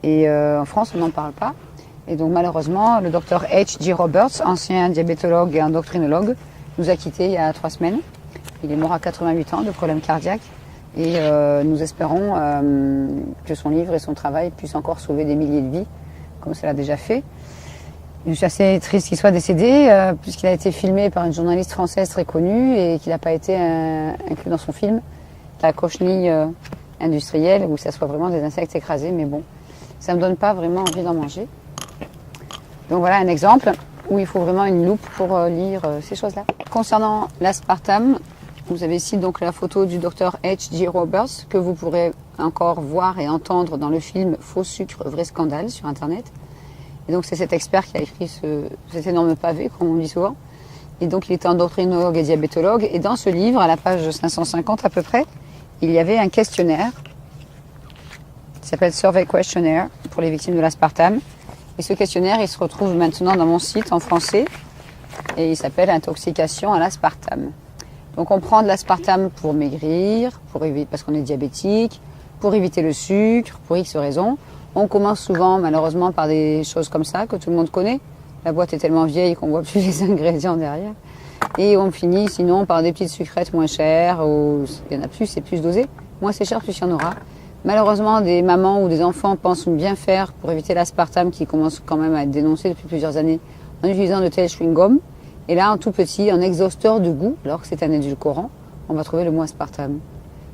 et en France on n'en parle pas. Et donc malheureusement le docteur H.G. Roberts, ancien diabétologue et endocrinologue, nous a quittés il y a 3 semaines. Il est mort à 88 ans de problèmes cardiaques. Et nous espérons que son livre et son travail puissent encore sauver des milliers de vies, comme cela a déjà fait. Je suis assez triste qu'il soit décédé, puisqu'il a été filmé par une journaliste française très connue et qu'il n'a pas été inclus dans son film, La cochenille industrielle, où ça soit vraiment des insectes écrasés, mais bon, ça ne me donne pas vraiment envie d'en manger. Donc voilà un exemple où il faut vraiment une loupe pour lire ces choses-là. Concernant l'aspartame, vous avez ici donc la photo du docteur H.G. Roberts que vous pourrez encore voir et entendre dans le film Faux sucre, vrai scandale sur Internet. Et donc c'est cet expert qui a écrit cet énorme pavé, comme on dit souvent. Et donc il était endocrinologue et diabétologue. Et dans ce livre, à la page 550 à peu près, il y avait un questionnaire qui s'appelle Survey Questionnaire pour les victimes de l'aspartame. Et ce questionnaire, il se retrouve maintenant dans mon site en français et il s'appelle Intoxication à l'aspartame. Donc on prend de l'aspartame pour maigrir, parce qu'on est diabétique, pour éviter le sucre, pour X raisons. On commence souvent malheureusement par des choses comme ça que tout le monde connaît. La boîte est tellement vieille qu'on voit plus les ingrédients derrière. Et on finit sinon par des petites sucrètes moins chères, où il y en a plus, c'est plus dosé. Moins c'est cher, plus il y en aura. Malheureusement, des mamans ou des enfants pensent bien faire pour éviter l'aspartame qui commence quand même à être dénoncé depuis plusieurs années en utilisant de tels chewing-gums. Et là, en tout petit, en exhausteur de goût, alors que c'est un édulcorant, on va trouver le mot aspartame.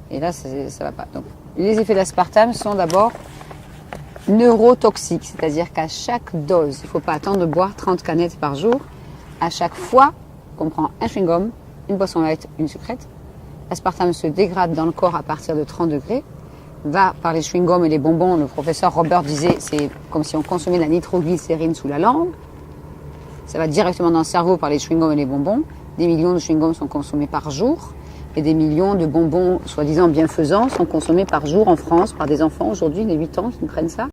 Et là, ça va pas. Donc, les effets de l'aspartame sont d'abord neurotoxiques, c'est-à-dire qu'à chaque dose, il ne faut pas attendre de boire 30 canettes par jour. À chaque fois qu'on prend un chewing-gum, une boisson light, une sucrète, l'aspartame se dégrade dans le corps à partir de 30 degrés, va par les chewing-gums et les bonbons. Le professeur Robert disait, c'est comme si on consommait de la nitroglycérine sous la langue. Ça va directement dans le cerveau par les chewing-gums et les bonbons, des millions de chewing-gums sont consommés par jour et des millions de bonbons soi-disant bienfaisants sont consommés par jour en France par des enfants aujourd'hui de 8 ans qui prennent ça.